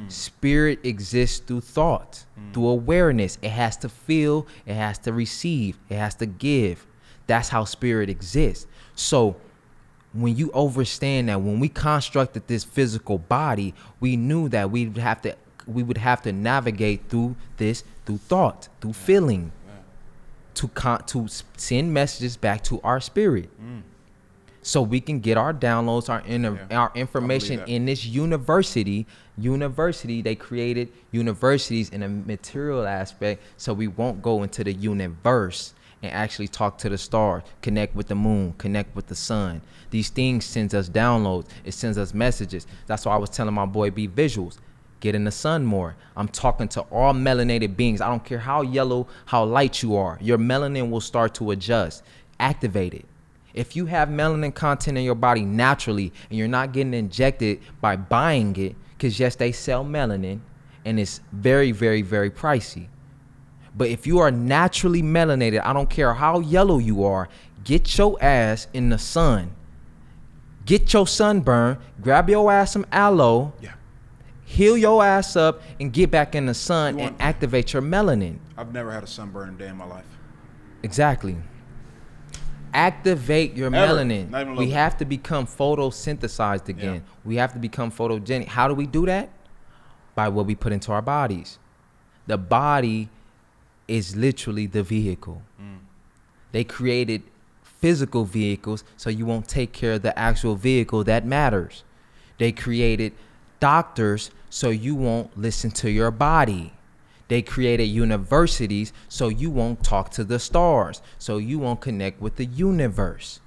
Spirit exists through thought, through awareness. It has to feel, it has to receive, it has to give. That's how spirit exists. So when you understand that when we constructed this physical body, we knew that we would have to navigate through thought, through feeling. To send messages back to our spirit, so we can get our downloads, our information in this university. They created universities in a material aspect, so we won't go into the universe and actually talk to the stars, connect with the moon, connect with the sun. These things sends us downloads. It sends us messages. That's why I was telling my boy, be visuals. Get in the sun more. I'm talking to all melanated beings. I don't care how yellow, how light you are. Your melanin will start to adjust. Activate it. If you have melanin content in your body naturally and you're not getting injected by buying it, because yes, they sell melanin and it's very, very, very pricey. But if you are naturally melanated, I don't care how yellow you are, get your ass in the sun. Get your sunburn, grab your ass some aloe. Yeah. Heal your ass up and get back in the sun and activate your melanin. I've never had a sunburn a day in my life. Exactly. Activate your melanin. We have to become photosynthesized again. Yeah. We have to become photogenic. How do we do that? By what we put into our bodies. The body is literally the vehicle. They created physical vehicles so you won't take care of the actual vehicle that matters. They created doctors so you won't listen to your body. They created universities so you won't talk to the stars, so you won't connect with the universe.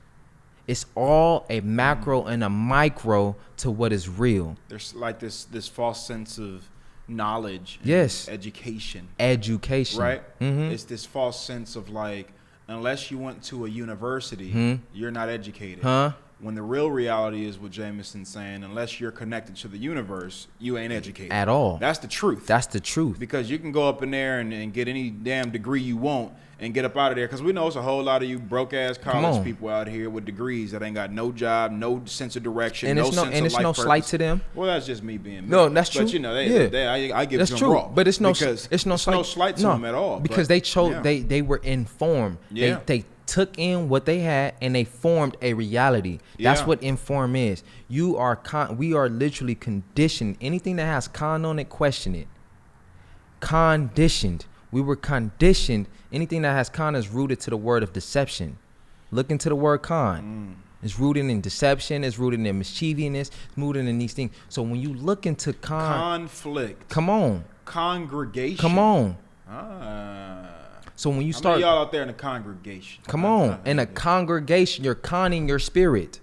It's all a macro and a micro to what is real. There's like this false sense of knowledge and education, right? It's this false sense of like, unless you went to a university, you're not educated. When the real reality is what Jameson's saying, unless you're connected to the universe, you ain't educated. At all. That's the truth. That's the truth. Because you can go up in there and get any damn degree you want and get up out of there. Because we know it's a whole lot of you broke-ass college people out here with degrees that ain't got no job, no sense of direction, and no sense of life purpose. And it's no slight to them. Well, that's just me being No, that's true. But, you know, I give that's them true. raw. But it's no slight to them at all. Because they were informed. Yeah. They took in what they had and they formed a reality. That's what inform is. We are literally conditioned. Anything that has con on it, question it. Conditioned. We were conditioned. Anything that has con is rooted to the word of deception. Look into the word con. It's rooted in deception. It's rooted in mischievousness. It's rooted in these things. So when you look into conflict, come on. Congregation, come on. So when you How start, many y'all out there in the congregation? Come on, in a congregation, you're conning your spirit.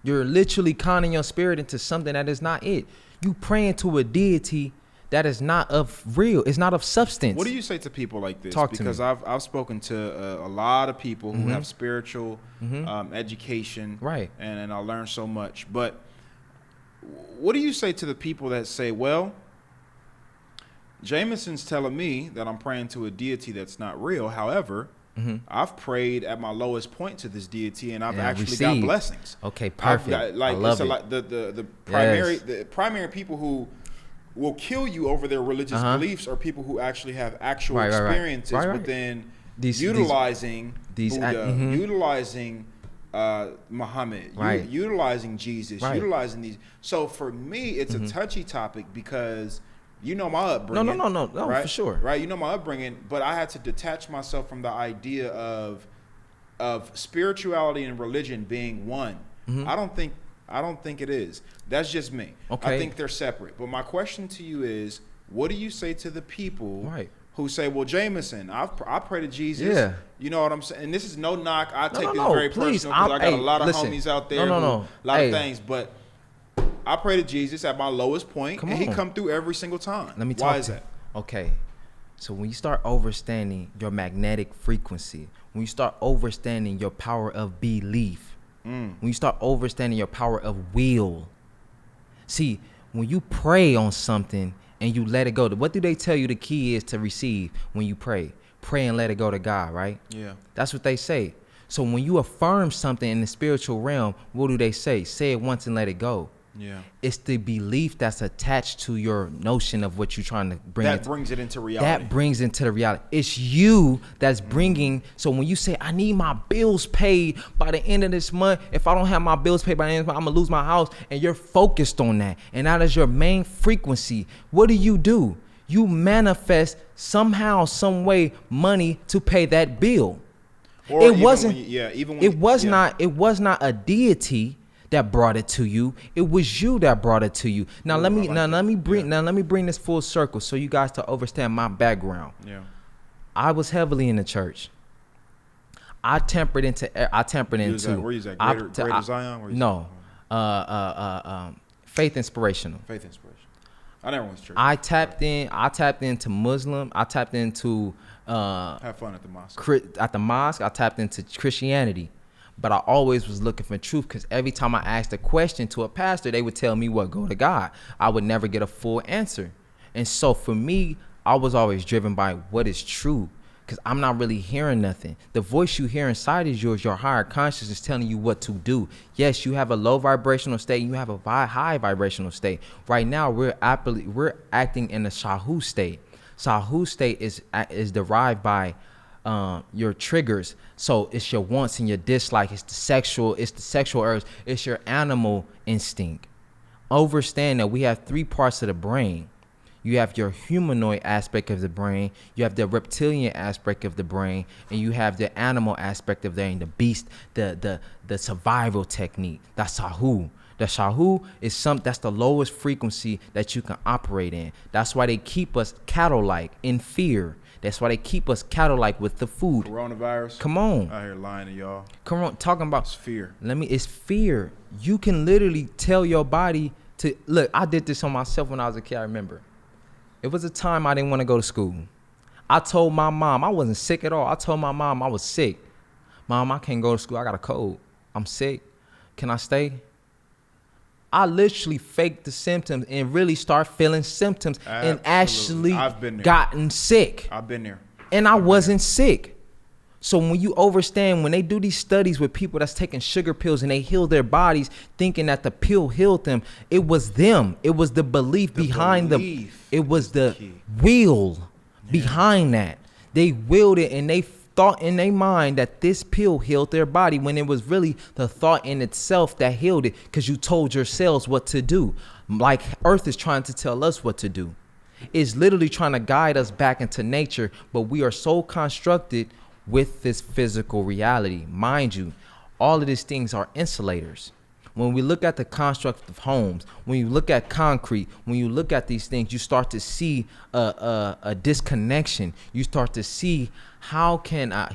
You're literally conning your spirit into something that is not it. You praying to a deity that is not of real. It's not of substance. What do you say to people like this? Talk because to me. I've spoken to a lot of people who have spiritual education, right? And I learned so much. But what do you say to the people that say, well, Jameson's telling me that I'm praying to a deity that's not real. However, I've prayed at my lowest point to this deity, and I've actually got blessings. Okay, perfect. I love it. Like the primary people who will kill you over their religious beliefs are people who actually have actual experiences within utilizing Buddha, utilizing Muhammad, utilizing Jesus, utilizing these. So for me, it's a touchy topic because you know my upbringing. No, right? For sure. Right, you know my upbringing, but I had to detach myself from the idea of spirituality and religion being one. I don't think it is. That's just me. Okay. I think they're separate. But my question to you is, what do you say to the people who say, well, Jameson, I pray to Jesus. Yeah. You know what I'm saying? And this is no knock. I take this very personal because I got a lot of homies out there. A lot of things. But I pray to Jesus at my lowest point, and he come through every single time. Let me talk. Why is that? Okay. So when you start overstanding your magnetic frequency, when you start overstanding your power of belief, when you start overstanding your power of will. See, when you pray on something and you let it go, what do they tell you the key is to receive when you pray? Pray and let it go to God, right? Yeah. That's what they say. So when you affirm something in the spiritual realm, what do they say? Say it once and let it go. Yeah. It's the belief that's attached to your notion of what you're trying to bring. That brings it into reality. That brings into the reality. It's you that's bringing. So when you say, I need my bills paid by the end of this month. If I don't have my bills paid by the end of the month, I'm going to lose my house. And you're focused on that. And that is your main frequency. What do? You manifest somehow, some way, money to pay that bill. Or it wasn't. It was not a deity that brought it to you. It was you that brought it to you. Now let me bring this full circle so you guys to understand my background. Yeah. I was heavily in the church. I tempered into. Where you at? Greater Zion? No. Faith Inspirational. Faith Inspirational. I never went to church. I tapped into Muslim. I tapped into have fun at the mosque. At the mosque, I tapped into Christianity. But I always was looking for truth because every time I asked a question to a pastor, they would tell me go to God. I would never get a full answer. And so for me, I was always driven by what is true because I'm not really hearing nothing. The voice you hear inside is yours, your higher consciousness telling you what to do. Yes, you have a low vibrational state. You have a high vibrational state. Right now, we're acting in a Shahu state. Shahu state is derived by your triggers. So it's your wants and your dislike. It's the sexual urge. It's your animal instinct. Understand that we have 3 parts of the brain. You have your humanoid aspect of the brain, you have the reptilian aspect of the brain, and you have the animal aspect of the brain, the beast, the survival technique. That's Shahu. The Shahu is that's the lowest frequency that you can operate in. That's why they keep us cattle-like in fear. That's why they keep us cattle-like with the food. Coronavirus. Come on. Out here lying to y'all. Come on, talking about. It's fear. It's fear. You can literally tell your body to, look, I did this on myself when I was a kid, I remember. It was a time I didn't want to go to school. I told my mom, I wasn't sick at all. I told my mom I was sick. Mom, I can't go to school. I got a cold. I'm sick. Can I stay? I literally faked the symptoms and really start feeling symptoms. Absolutely. And actually gotten sick. I've been there. And I wasn't sick. So when you understand, when they do these studies with people that's taking sugar pills and they heal their bodies thinking that the pill healed them, it was them. It was the belief behind them. It was the will behind that. They willed it and they thought in their mind that this pill healed their body when it was really the thought in itself that healed it because you told your cells what to do. Like Earth is trying to tell us what to do. It's literally trying to guide us back into nature, but we are so constructed with this physical reality. Mind you, all of these things are insulators. When we look at the construct of homes, when you look at concrete, when you look at these things, you start to see a disconnection. You start to see how can a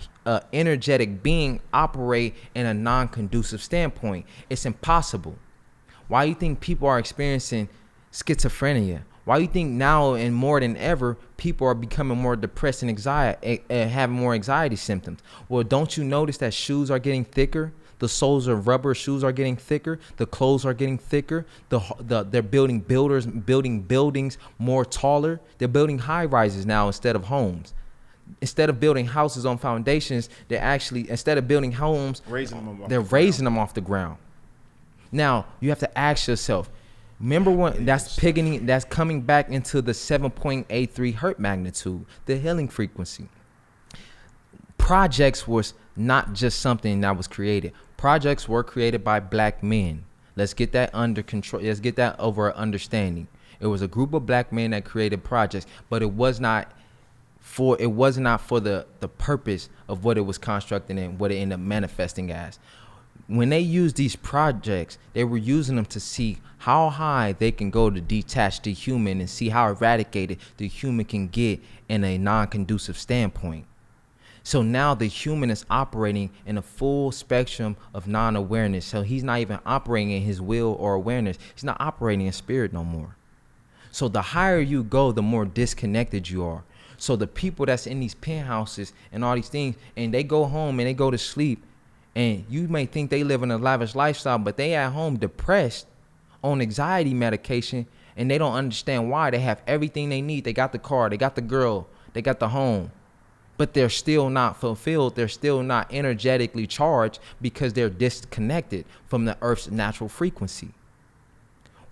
energetic being operate in a non-conducive standpoint. It's impossible. Why do you think people are experiencing schizophrenia? Why do you think now and more than ever, people are becoming more depressed and having more anxiety symptoms? Well, don't you notice that shoes are getting thicker? The soles of rubber shoes are getting thicker. The clothes are getting thicker. They're building buildings more taller. They're building high rises now instead of homes. Instead of building houses on foundations, they're actually, instead of building homes, they're raising them off the ground. Now, you have to ask yourself, remember when that's coming back into the 7.83 hertz magnitude, the healing frequency. Projects was not just something that was created. Projects were created by black men. Let's get that under control. Let's get that over understanding. It was a group of black men that created projects, but it was not for the purpose of what it was constructing and what it ended up manifesting as. When they used these projects, they were using them to see how high they can go to detach the human and see how eradicated the human can get in a non-conducive standpoint. So now the human is operating in a full spectrum of non-awareness. So he's not even operating in his will or awareness. He's not operating in spirit no more. So the higher you go, the more disconnected you are. So the people that's in these penthouses and all these things, and they go home and they go to sleep, and you may think they live in a lavish lifestyle, but they at home depressed on anxiety medication, and they don't understand why. They have everything they need. They got the car, they got the girl, they got the home, but they're still not fulfilled. They're still not energetically charged because they're disconnected from the earth's natural frequency.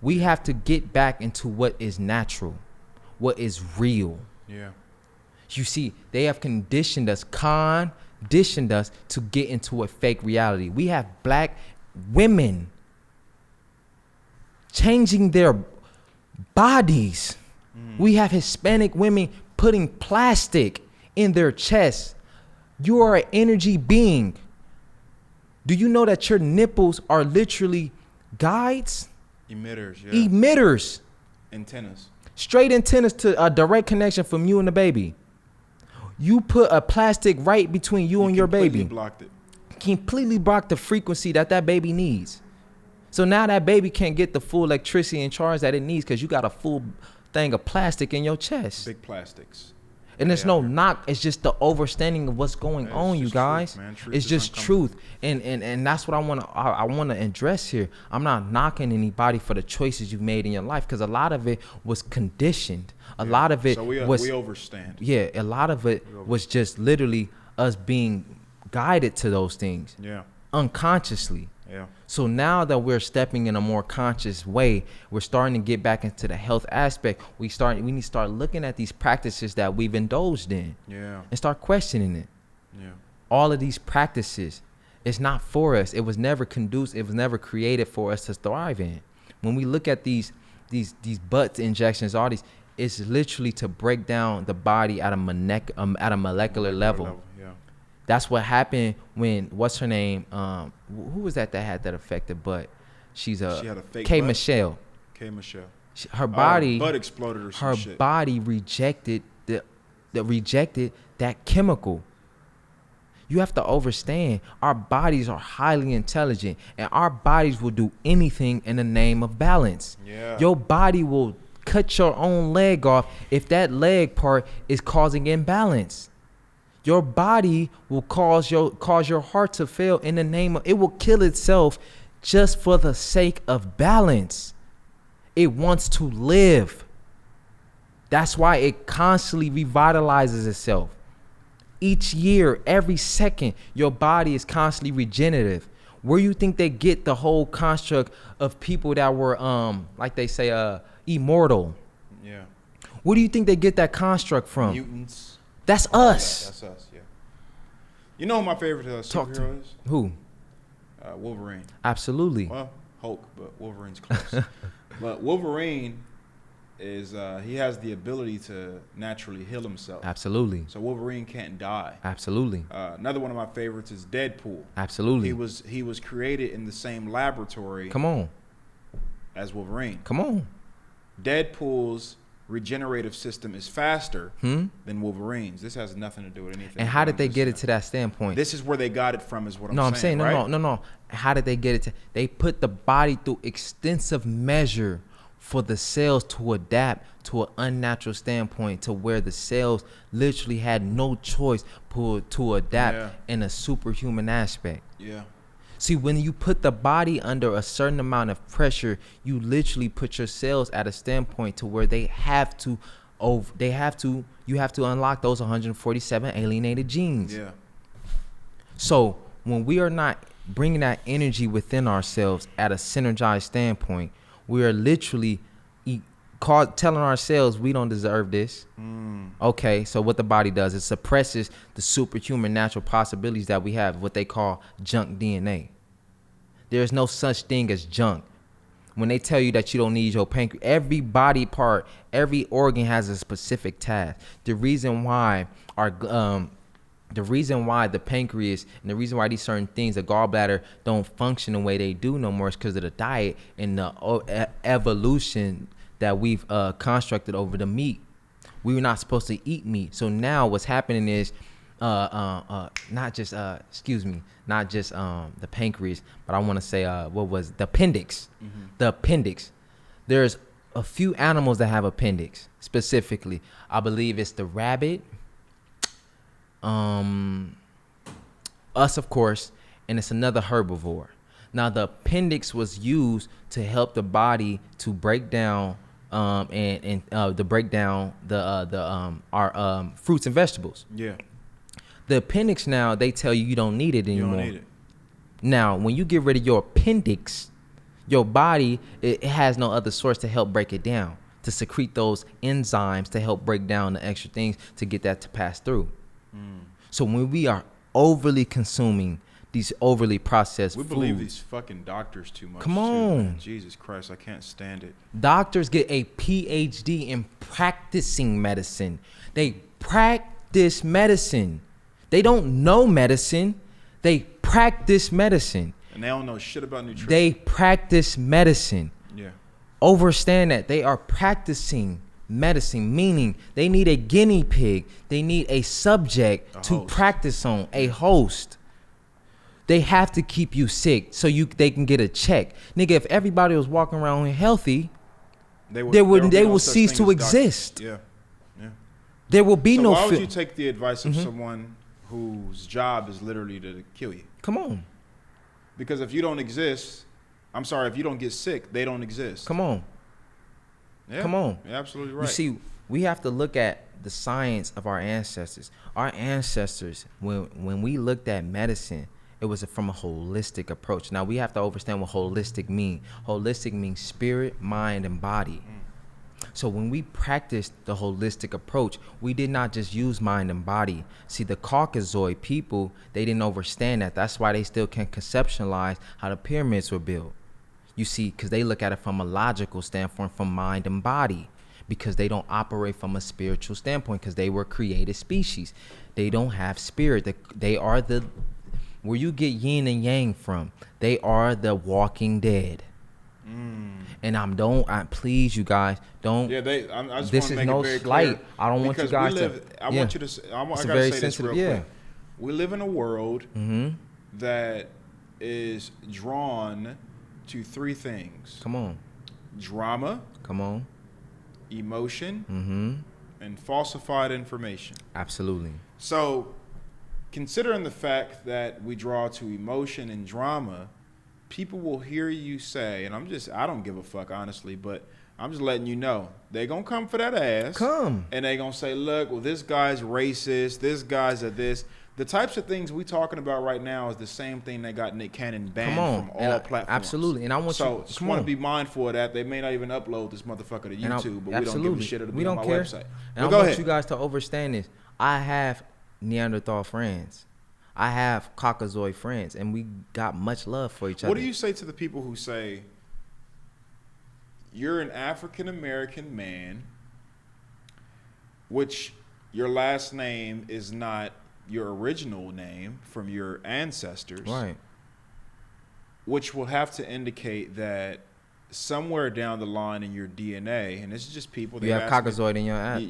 We have to get back into what is natural, what is real. Yeah. You see, they have conditioned us to get into a fake reality. We have black women changing their bodies. We have Hispanic women putting plastic in their chest. You are an energy being. Do you know that your nipples are literally guides? Emitters, yeah. Emitters. Antennas. Straight antennas to a direct connection from you and the baby. You put a plastic right between you and your baby. Completely blocked the frequency that baby needs. So now that baby can't get the full electricity and charge that it needs because you got a full thing of plastic in your chest. Big plastics. And there's no knock. It's just the overstanding of what's going on, you guys. Truth, it's just truth. And that's what I want to address here. I'm not knocking anybody for the choices you've made in your life because a lot of it was conditioned. A lot of it we overstand. Yeah, a lot of it was just literally us being guided to those things. Yeah. Unconsciously. Yeah. So now that we're stepping in a more conscious way, we're starting to get back into the health aspect. We need to start looking at these practices that we've indulged in. Yeah. And start questioning it. Yeah. All of these practices, it's not for us. It was never conducive. It was never created for us to thrive in. When we look at these butt injections, all these, it's literally to break down the body at a molecular level. Yeah. That's what happened when, what's her name? Who was that had that affected butt? She had a fake K. butt? Michelle. K. Michelle. Her body, butt exploded or some shit. Her body rejected rejected that chemical. You have to understand, our bodies are highly intelligent, and our bodies will do anything in the name of balance. Yeah. Your body will cut your own leg off if that leg part is causing imbalance. Your body will cause your heart to fail in the name of, it will kill itself just for the sake of balance. It wants to live. That's why it constantly revitalizes itself. Each year, every second, your body is constantly regenerative. Where you think they get the whole construct of people that were, like they say, immortal? Yeah. Where do you think they get that construct from? Mutants. That's us. That's us, yeah. You know who my favorite superhero is? Who? Wolverine. Absolutely. Well, Hulk, but Wolverine's close. But Wolverine is he has the ability to naturally heal himself. Absolutely. So Wolverine can't die. Absolutely. Another one of my favorites is Deadpool. Absolutely. He was created in the same laboratory. Come on. As Wolverine. Come on. Deadpool's regenerative system is faster than Wolverine's. This has nothing to do with anything. And how did they get it to that standpoint? This is where they got it from, is what I'm saying. No. How did they get it to? They put the body through extensive measure for the cells to adapt to an unnatural standpoint, to where the cells literally had no choice to adapt in a superhuman aspect. Yeah. See, when you put the body under a certain amount of pressure, you literally put your cells at a standpoint to where you have to unlock those 147 alienated genes. Yeah. So when we are not bringing that energy within ourselves at a synergized standpoint, we are literally telling ourselves we don't deserve this. Okay, so what the body does, it suppresses the superhuman natural possibilities that we have, what they call junk DNA. There's no such thing as junk. When they tell you that you don't need your pancreas, every body part, every organ has a specific task. The reason why the pancreas and the reason why these certain things, the gallbladder, don't function the way they do no more is because of the diet and the evolution that we've constructed over the meat. We were not supposed to eat meat. So now what's happening is not just the pancreas, but I want to say the appendix. The appendix. There's a few animals that have appendix specifically. I believe it's the rabbit, us of course, and it's another herbivore. Now the appendix was used to help the body to break down our fruits and vegetables. Yeah. The appendix now, they tell you don't need it anymore. You don't need it. Now, when you get rid of your appendix, your body, it has no other source to help break it down, to secrete those enzymes to help break down the extra things to get that to pass through. So when we are overly consuming these overly processed foods. We believe these fucking doctors too much. Come on. Man. Jesus Christ, I can't stand it. Doctors get a PhD in practicing medicine. They practice medicine. They don't know medicine. They practice medicine. And they don't know shit about nutrition. They practice medicine. Yeah. Understand that they are practicing medicine, meaning they need a guinea pig. They need a subject to practice on, a host. They have to keep you sick so they can get a check. Nigga, if everybody was walking around healthy, they will cease to exist. Yeah. Yeah. There will be no. Why would you take the advice of someone whose job is literally to kill you? Come on. Because if you don't exist, if you don't get sick, they don't exist. Come on. Yeah. Come on. You're absolutely right. You see, we have to look at the science of our ancestors. Our ancestors, when we looked at medicine, it was from a holistic approach. Now, we have to understand what holistic means. Holistic means spirit, mind, and body. So when we practiced the holistic approach, we did not just use mind and body. See, the Caucasoid people, they didn't understand that. That's why they still can't conceptualize how the pyramids were built. You see, because they look at it from a logical standpoint, from mind and body, because they don't operate from a spiritual standpoint, because they were created species. They don't have spirit. They are where you get yin and yang from. They are the walking dead. And please, you guys, don't. Yeah, I just this want to is make no it very slight. clear. I don't want you guys I want you to. I gotta say this real quick. We live in a world that is drawn to three things. Come on. Drama. Come on. Emotion. And falsified information. Absolutely. So, considering the fact that we draw to emotion and drama, people will hear you say, and I don't give a fuck, honestly, but I'm just letting you know, they're going to come for that ass. And they're going to say, look, well, this guy's racist, this guy's a this. The types of things we talking about right now is the same thing that got Nick Cannon banned from all platforms. Absolutely. And I want just want to be mindful of that. They may not even upload this motherfucker to YouTube, but we don't give a shit. It'll be on my website. And I want you guys to understand this. I have Neanderthal friends. I have Caucasoid friends, and we got much love for each other. What do you say to the people who say you're an African American man, which your last name is not your original name from your ancestors. Right. Which will have to indicate that somewhere down the line in your DNA, and this is just people. You have Caucasoid in your ass.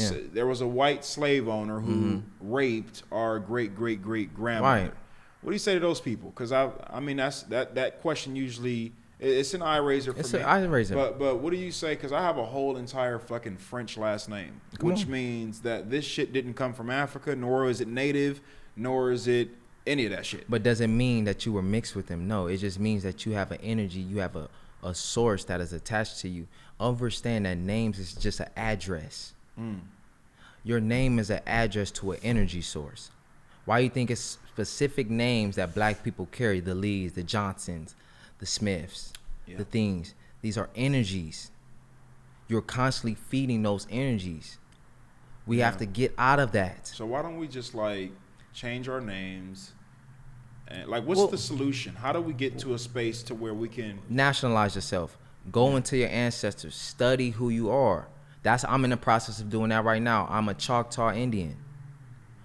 So there was a white slave owner who raped our great-great-great-grandmother. Right. What do you say to those people? Because I mean, that question usually, it's an eye raiser for me. It's an eye raiser. But what do you say? Because I have a whole entire fucking French last name, which means that this shit didn't come from Africa, nor is it native, nor is it any of that shit. But does it mean that you were mixed with them? No, it just means that you have an energy, you have a source that is attached to you. Understand that names is just an address. Your name is an address to an energy source. Why you think it's specific names that black people carry? The Lees, the Johnsons, the Smiths, the things. These are energies. You're constantly feeding those energies. We have to get out of that. So why don't we just change our names? And what's the solution? How do we get to a space to where we can nationalize yourself? Go into your ancestors, study who you are. I'm in the process of doing that right now. I'm a Choctaw Indian.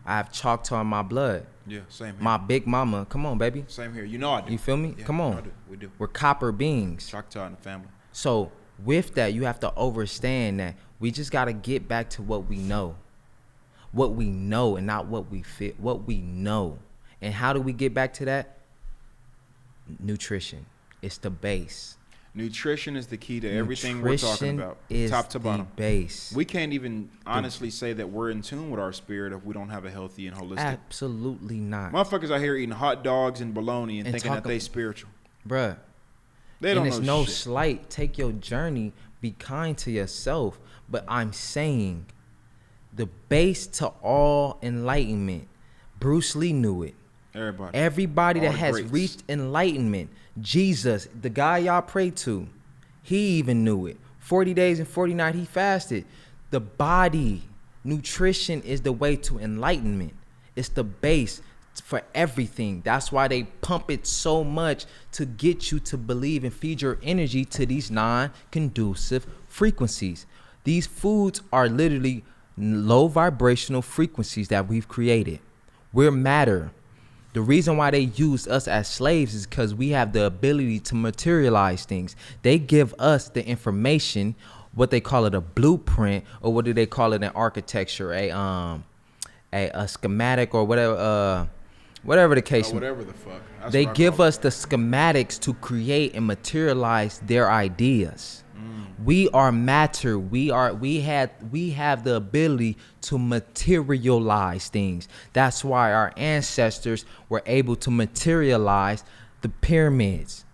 I have Choctaw in my blood. Yeah, same here. My big mama, come on, baby. Same here. You know I do. You feel me? Yeah, come on. I do. We do. We're copper beings. Choctaw in the family. So with that, you have to understand that we just got to get back to what we know. What we know and not what we feel. What we know. And how do we get back to that? Nutrition. It's the base. Nutrition is the key to everything we're talking about, top to bottom. Base. We can't even honestly say that we're in tune with our spirit if we don't have a healthy and holistic. Absolutely not. Motherfuckers out here eating hot dogs and bologna and thinking that they spiritual. Bruh. They don't know shit. And it's no slight. Take your journey. Be kind to yourself. But I'm saying the base to all enlightenment. Bruce Lee knew it. Everybody that has reached enlightenment. Jesus, the guy y'all pray to, he even knew it. 40 days and 40 nights he fasted. The body, nutrition is the way to enlightenment. It's the base for everything. That's why they pump it so much to get you to believe and feed your energy to these non-conducive frequencies. These foods are literally low vibrational frequencies that we've created. We're matter. The reason why they use us as slaves is because we have the ability to materialize things. They give us the information, what they call it a blueprint, or what do they call it in architecture, a schematic or whatever the case. Whatever the fuck. That's they give us the schematics to create and materialize their ideas. We are matter. We have the ability to materialize things. That's why our ancestors were able to materialize the pyramids,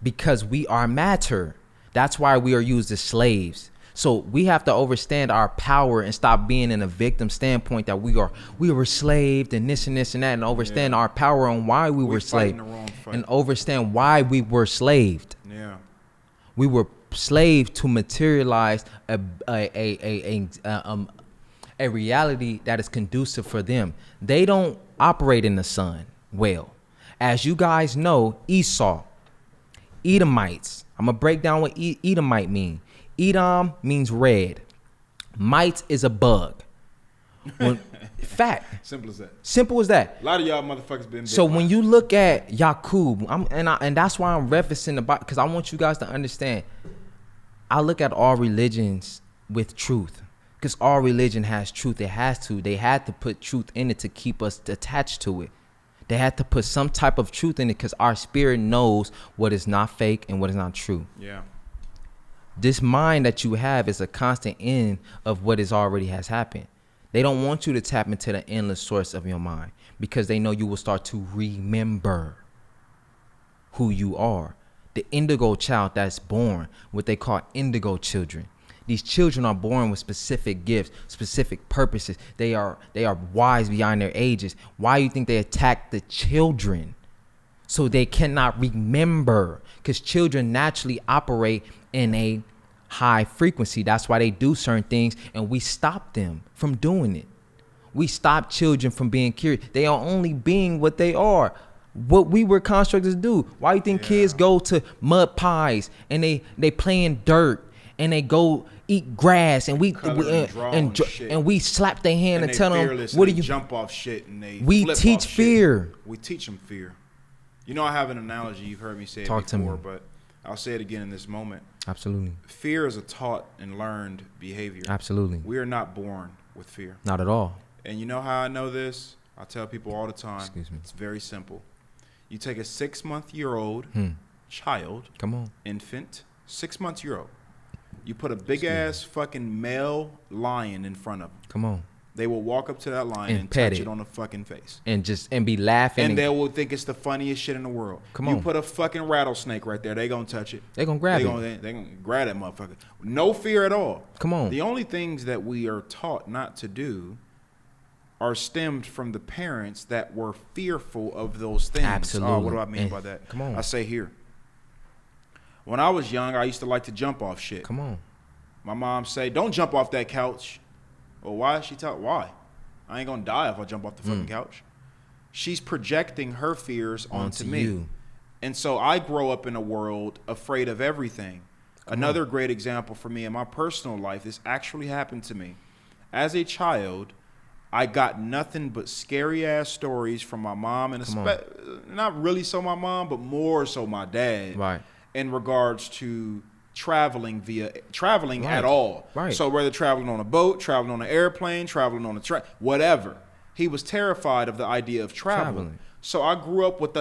because we are matter. That's why we are used as slaves. So we have to understand our power and stop being in a victim standpoint that we were slaved and this and this and that, and understand our power and why we were slaved, and understand why we were slaved. Yeah, we were slave to materialize a reality that is conducive for them. They don't operate in the sun well. As you guys know, Esau, Edomites. I'm gonna break down what Edomite mean. Edom means red. Mite is a bug. Fact. Simple as that. Simple as that. A lot of y'all motherfuckers been. So when you look at Yaqub, and that's why I'm referencing about, because I want you guys to understand. I look at all religions with truth, because all religion has truth. It has to. They had to put truth in it to keep us attached to it. They had to put some type of truth in it because our spirit knows what is not fake and what is not true. Yeah. This mind that you have is a constant end of what is already has happened. They don't want you to tap into the endless source of your mind because they know you will start to remember who you are. The indigo child that's born, what they call indigo children. These children are born with specific gifts, specific purposes. They are wise beyond their ages. Why do you think they attack the children? So they cannot remember, because children naturally operate in a high frequency. That's why they do certain things, and we stop them from doing it. We stop children from being curious. They are only being what they are. what we were constructed to do. Why you think kids go to mud pies and they play in dirt and they go eat grass and we slap their hand and tell them what do you jump off shit and they we teach fear. We teach them fear. You know, I have an analogy. You've heard me say it before, but I'll say it again in this moment. Absolutely. Fear is a taught and learned behavior. Absolutely. We are not born with fear. Not at all. And you know how I know this? I tell people all the time. Excuse me. It's very simple. You take a 6-month-year-old child, infant, 6-month-year-old. You put a big ass fucking male lion in front of them. Come on. They will walk up to that lion and touch it on the fucking face. And be laughing. And they will think it's the funniest shit in the world. Come on. You put a fucking rattlesnake right there, they gonna touch it. They gonna grab it. They gonna grab that motherfucker. No fear at all. Come on. The only things that we are taught not to do are stemmed from the parents that were fearful of those things. Absolutely. What do I mean by that? Come on. I say here. When I was young, I used to like to jump off shit. Come on. My mom say, "Don't jump off that couch." Well, why? Why? I ain't gonna die if I jump off the fucking couch. She's projecting her fears onto me. You. And so I grow up in a world afraid of everything. Another great example for me in my personal life, this actually happened to me. As a child, I got nothing but scary ass stories from my mom, and not really so my mom, but more so my dad. Right. In regards to traveling at all. Right. So whether traveling on a boat, traveling on an airplane, traveling on a whatever. He was terrified of the idea of traveling. So I grew up with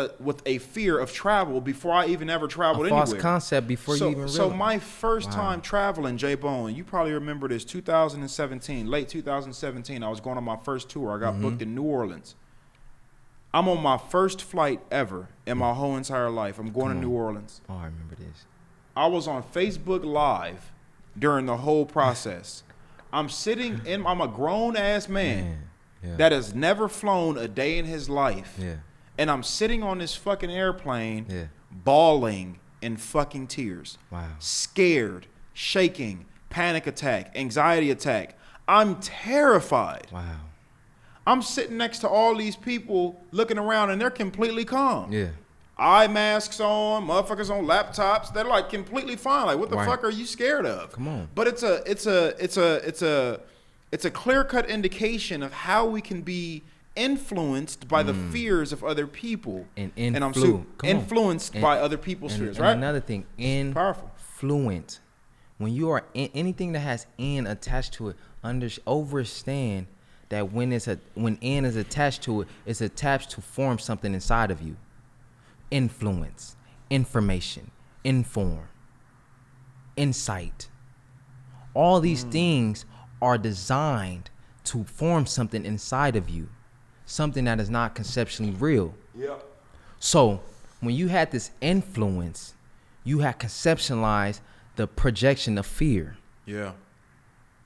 a fear of travel before I even ever traveled anywhere. False concept before you even realized. So my first time traveling, J-Bone, you probably remember this, 2017, late 2017, I was going on my first tour. I got booked in New Orleans. I'm on my first flight ever in my whole entire life. I'm going to New Orleans. Oh, I remember this. I was on Facebook Live during the whole process. I'm a grown-ass man that has never flown a day in his life. Yeah. And I'm sitting on this fucking airplane bawling in fucking tears. Wow. Scared, shaking, panic attack, anxiety attack. I'm terrified. Wow. I'm sitting next to all these people looking around and they're completely calm. Yeah. Eye masks on, motherfuckers on laptops. They're like completely fine. Like, what the fuck are you scared of? Come on. But it's a clear-cut indication of how we can be influenced by the fears of other people. And I'm influenced by other people's fears, right? Another thing, influent. When you are in anything that has "in" attached to it, overstand that when "in" is attached to it, it's attached to form something inside of you. Influence, information, inform, insight. All these things are designed to form something inside of you, something that is not conceptually real. Yep. So when you had this influence, you had conceptualized the projection of fear. Yeah.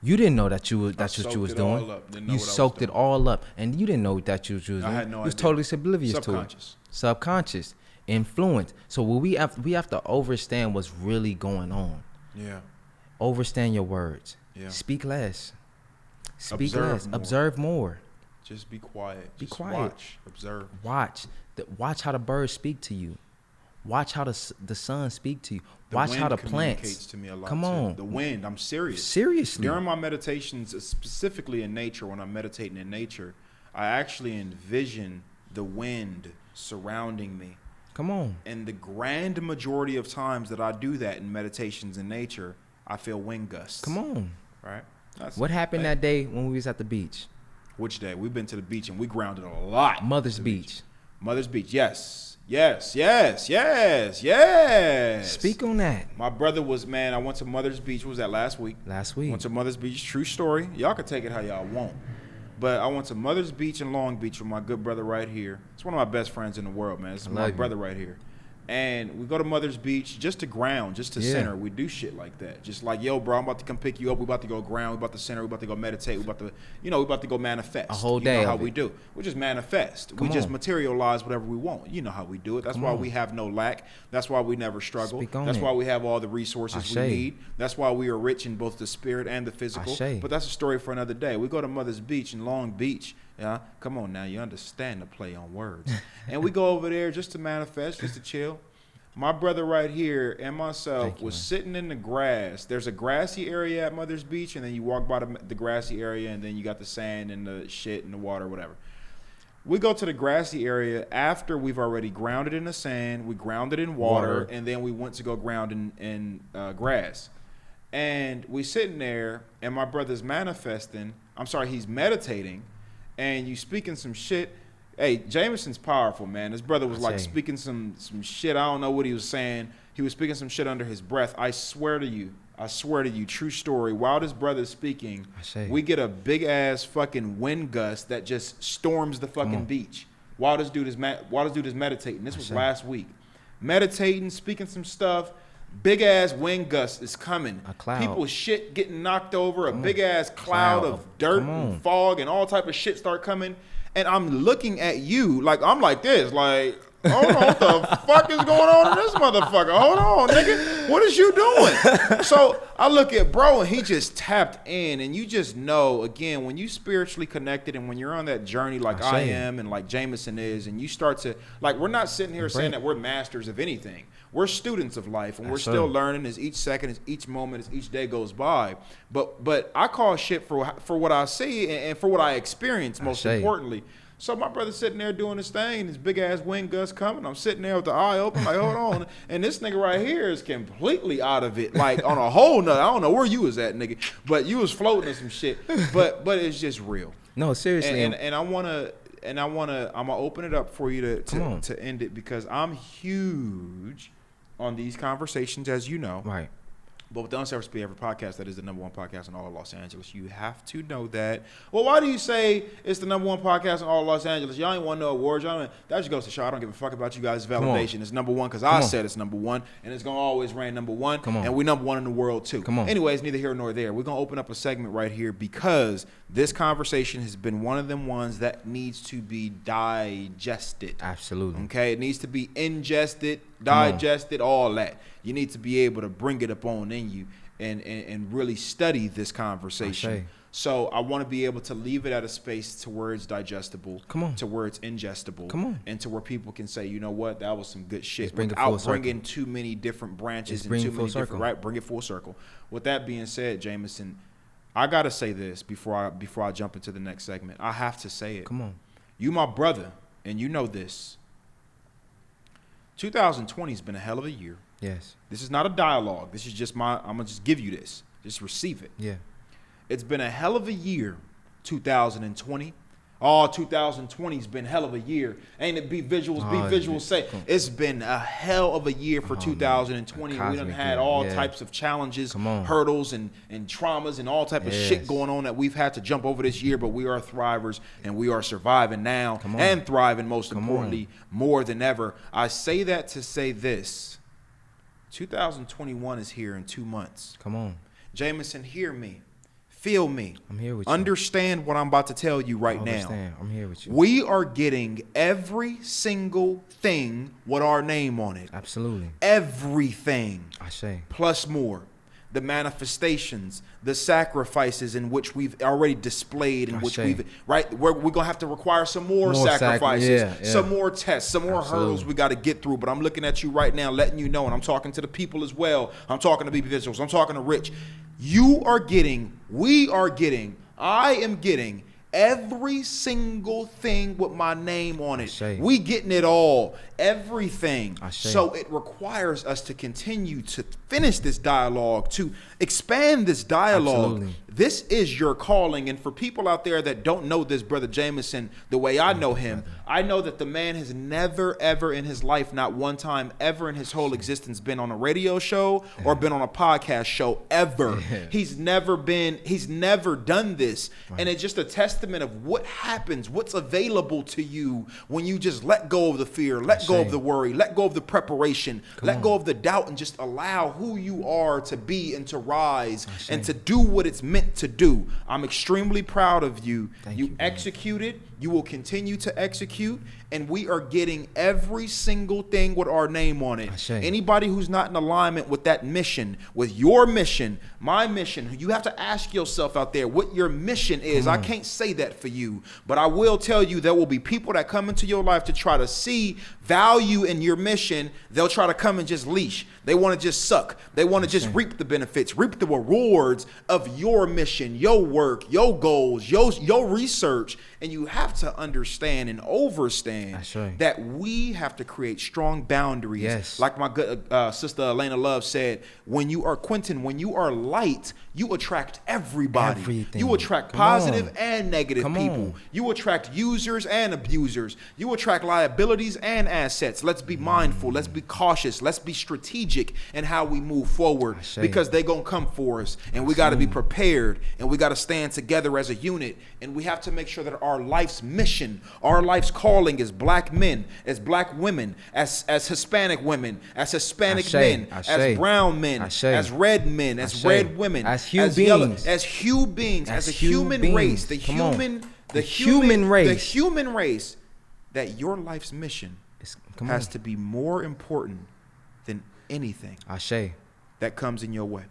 You didn't know that's what you was doing. You soaked it all up, and you didn't know that you was doing. I had no idea. You was totally oblivious to it. Subconscious. Influence. So we have to understand what's really going on. Yeah. Overstand your words. Yeah. Speak less. Observe more. Just be quiet. Be quiet. Watch. Observe. Watch how the birds speak to you. Watch how the sun speak to you. Watch how the plants communicates to me a lot. Come on. The wind. I'm serious. Seriously. During my meditations, specifically in nature, when I'm meditating in nature, I actually envision the wind surrounding me. Come on. And the grand majority of times that I do that in meditations in nature, I feel wind gusts. Come on. Right? What happened that day when we was at the beach? Which day? We've been to the beach and we grounded a lot. Mother's Beach. Mother's Beach, yes. Yes. Speak on that. My brother I went to Mother's Beach. What was that, last week? Went to Mother's Beach. True story. Y'all can take it how y'all want. But I went to Mother's Beach in Long Beach with my good brother right here. It's one of my best friends in the world, man. It's my brother right here. And we go to Mother's Beach just to ground, just to center. We do shit like that. Just like, yo, bro, I'm about to come pick you up. We about to go ground. We about to center. We about to go meditate. We about to go manifest. A whole day. You know how we do. We just manifest. We just materialize whatever we want. You know how we do it. That's why we have no lack. That's why we never struggle. That's why we have all the resources we need. That's why we are rich in both the spirit and the physical. But that's a story for another day. We go to Mother's Beach in Long Beach. Yeah, come on now, you understand the play on words. And we go over there just to manifest, just to chill. My brother right here and myself was sitting in the grass. There's a grassy area at Mother's Beach, and then you walk by the grassy area, and then you got the sand and the shit and the water, whatever. We go to the grassy area after we've already grounded in the sand, we grounded in water, and then we went to go ground in grass. And we sitting there, and my brother's he's meditating, and you speaking some shit. Hey, Jameson's powerful, man. His brother was speaking some shit. I don't know what he was saying. He was speaking some shit under his breath. I swear to you, true story. While this brother's speaking, we get a big ass fucking wind gust that just storms the fucking beach. While this dude is meditating. This was last week. Meditating, speaking some stuff. Big ass wind gust is coming. A cloud. People's shit getting knocked over. A big ass cloud of dirt and fog and all type of shit start coming. And I'm looking at you like I'm like this, like, hold on, what the fuck is going on in this motherfucker? Hold on, nigga. What is you doing? So I look at bro and he just tapped in, and you just know, again, when you spiritually connected and when you're on that journey like I am and like Jameson is, and you start to, like, we're not sitting here saying that we're masters of anything. We're students of life, and we're still learning as each second, as each moment, as each day goes by. But I call shit for what I see and for what I experience, most importantly. So my brother's sitting there doing his thing, and this big ass wind gust coming. I'm sitting there with the eye open, like, hold on. And this nigga right here is completely out of it, like on a whole nother. I don't know where you was at, nigga, but you was floating in some shit. But it's just real. No, seriously. And I'm gonna open it up for you to end it, because I'm huge on these conversations, as you know. Right. But with the Unselfish Behavior podcast, that is the number one podcast in all of Los Angeles. You have to know that. Well, why do you say it's the number one podcast in all of Los Angeles? Y'all ain't won no awards. That just goes to show I don't give a fuck about you guys' validation. It's number one because I said it's number one, and it's going to always reign number one. And we number one in the world, too. Anyways, neither here nor there. We're going to open up a segment right here because this conversation has been one of them ones that needs to be digested. Absolutely. Okay? It needs to be ingested, digested, all that. You need to be able to bring it up on in you and really study this conversation. So I want to be able to leave it at a space to where it's digestible, to where it's ingestible, and to where people can say, you know what, that was some good shit, without bringing too many different branches and too many different, right? Bring it full circle. With that being said, Jameson, I gotta say this before I jump into the next segment. I have to say it. You my brother, and you know this. 2020 has been a hell of a year. Yes. This is not a dialogue. This is just I'm going to just give you this. Just receive it. Yeah. It's been a hell of a year, 2020. Oh, 2020's been hell of a year. Ain't it be visuals, say. It's been a hell of a year for 2020. We done had all types of challenges, hurdles, and traumas and all type of shit going on that we've had to jump over this year, but we are thrivers and we are surviving now and thriving, most importantly, more than ever. I say that to say this. 2021 is here in 2 months. Jameson, hear me. Feel me. I'm here with you. Understand what I'm about to tell you right now. I'm here with you. We are getting every single thing with our name on it. Absolutely. Everything. I say. Plus more. The manifestations, the sacrifices in which we've already displayed, in which we're going to have to require some more sacrifices, some more tests, some more hurdles we got to get through. But I'm looking at you right now, letting you know, and I'm talking to the people as well. I'm talking to individuals. I'm talking to Rich. You are getting, we are getting, I am getting every single thing with my name on it. We getting it all, everything. So it requires us to continue to finish this dialogue, to expand this dialogue. Absolutely. This is your calling. And for people out there that don't know this brother Jameson the way I know him, I know that the man has never, ever in his life, not one time ever in his whole existence, been on a radio show or been on a podcast show ever. He's never done this. And it's just a testament of what happens, what's available to you when you just let go of the fear, let go of the worry, let go of the preparation, let go of the doubt, and just allow who you are to be and to rise and to do what it's meant to do. I'm extremely proud of you. You executed. You will continue to execute, and we are getting every single thing with our name on it. Anybody who's not in alignment with that mission, with your mission, my mission, you have to ask yourself out there what your mission is. I can't say that for you, but I will tell you there will be people that come into your life to try to see value in your mission. They'll try to come and just leash. They want to just suck. They want to just reap the benefits, reap the rewards of your mission, your work, your goals, your research. And you have to understand and understand that we have to create strong boundaries. Yes. Like my good sister Elena Love said, when you are light, you attract everybody. Everything. You attract positive and negative people. You attract users and abusers. You attract liabilities and assets. Let's be mindful. Let's be cautious. Let's be strategic in how we move forward, because they're going to come for us, and we got to be prepared, and we got to stand together as a unit, and we have to make sure that our life's mission, our life's calling as black men, as black women, as Hispanic women, as Hispanic men, as brown men, as red men, as red women, as hue beings, yellow, as hue beings, as a human race, the human race, that your life's mission has to be more important than anything that comes in your way.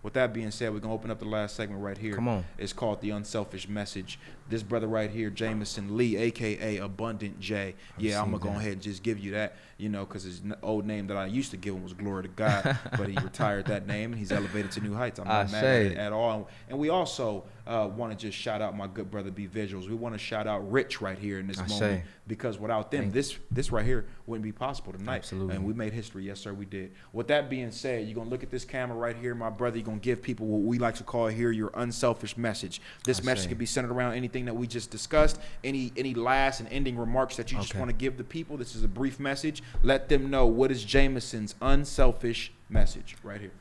With that being said, we're going to open up the last segment right here. Come on. It's called The Unselfish Message. This brother right here, Jameson Lee, a.k.a. Abundant J. Yeah, I'm going to go ahead and just give you that, because his old name that I used to give him was Glory to God, but he retired that name, and he's elevated to new heights. I'm not mad at it at all. And we also want to just shout out my good brother, B Visuals. We want to shout out Rich right here in this moment, because without them, this right here wouldn't be possible tonight. Absolutely. And we made history. Yes, sir, we did. With that being said, you're going to look at this camera right here, my brother. You're going to give people what we like to call here your unselfish message. This message can be centered around anything that we just discussed, any last and ending remarks that you just want to give the people. This is a brief message. Let them know what is Jameson's unselfish message right here.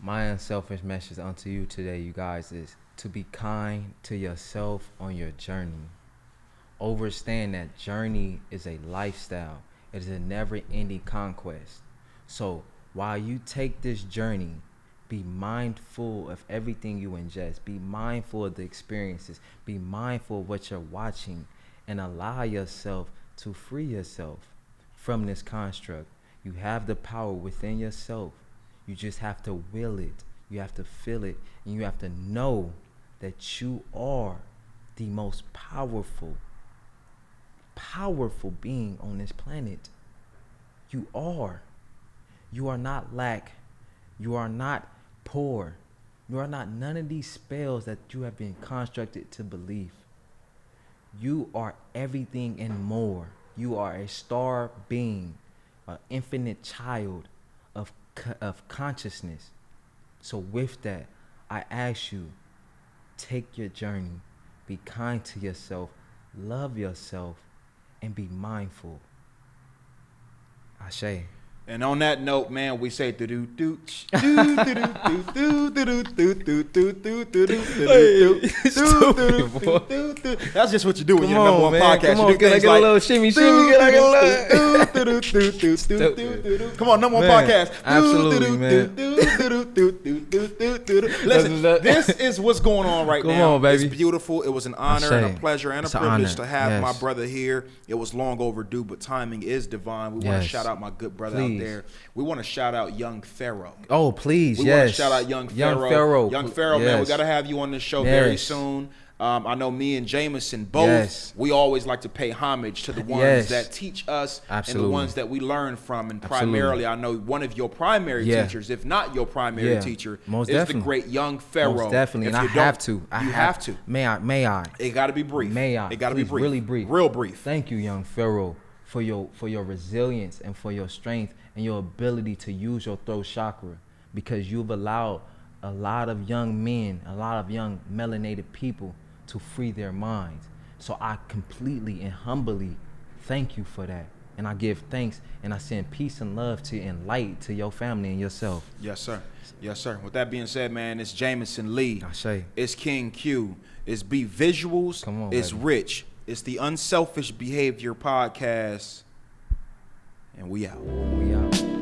My unselfish message unto you today, you guys, is to be kind to yourself on your journey. Understand that journey is a lifestyle. It is a never-ending conquest. So while you take this journey, be mindful of everything you ingest. Be mindful of the experiences. Be mindful of what you're watching, and allow yourself to free yourself from this construct. You have the power within yourself. You just have to will it. You have to feel it. And you have to know that you are the most powerful being on this planet. You are. You are not lack. You are not poor. You are not none of these spells that you have been constructed to believe. You are everything and more. You are a star being, an infinite child of consciousness. So with that, I ask you, take your journey, be kind to yourself, love yourself, and be mindful. Ashe. And on that note, man, we say That's just what you do when you're number one podcast. Come on, can I get a little shimmy? Can I get a little? Come on, number one podcast. Absolutely, man. Listen, this is what's going on right now. Come on, baby. It's beautiful. It was an honor and a pleasure and a privilege to have my brother here. It was long overdue, but timing is divine. We want to shout out my good brother out there. We want to shout out Young Pharaoh. Oh, please, we want to shout out Young Pharaoh. Young Pharaoh, man, we got to have you on this show very soon. I know me and Jameson both, we always like to pay homage to the ones that teach us and the ones that we learn from. And primarily, I know one of your primary teachers, if not your primary teacher, is the great Young Pharaoh. Most definitely, and I have to. You have to. May I? It got to be brief. May I? It got to be brief. Really brief. Real brief. Thank you, Young Pharaoh, for your resilience and for your strength and your ability to use your throat chakra, because you've allowed a lot of young men, a lot of young melanated people to free their minds. So I completely and humbly thank you for that. And I give thanks and I send peace and love to and light to your family and yourself. Yes, sir. Yes, sir. With that being said, man, it's Jameson Lee. It's King Q. It's B Visuals. Come on, it's baby. Rich. It's the Unselfish Behavior Podcast. And we out. We out.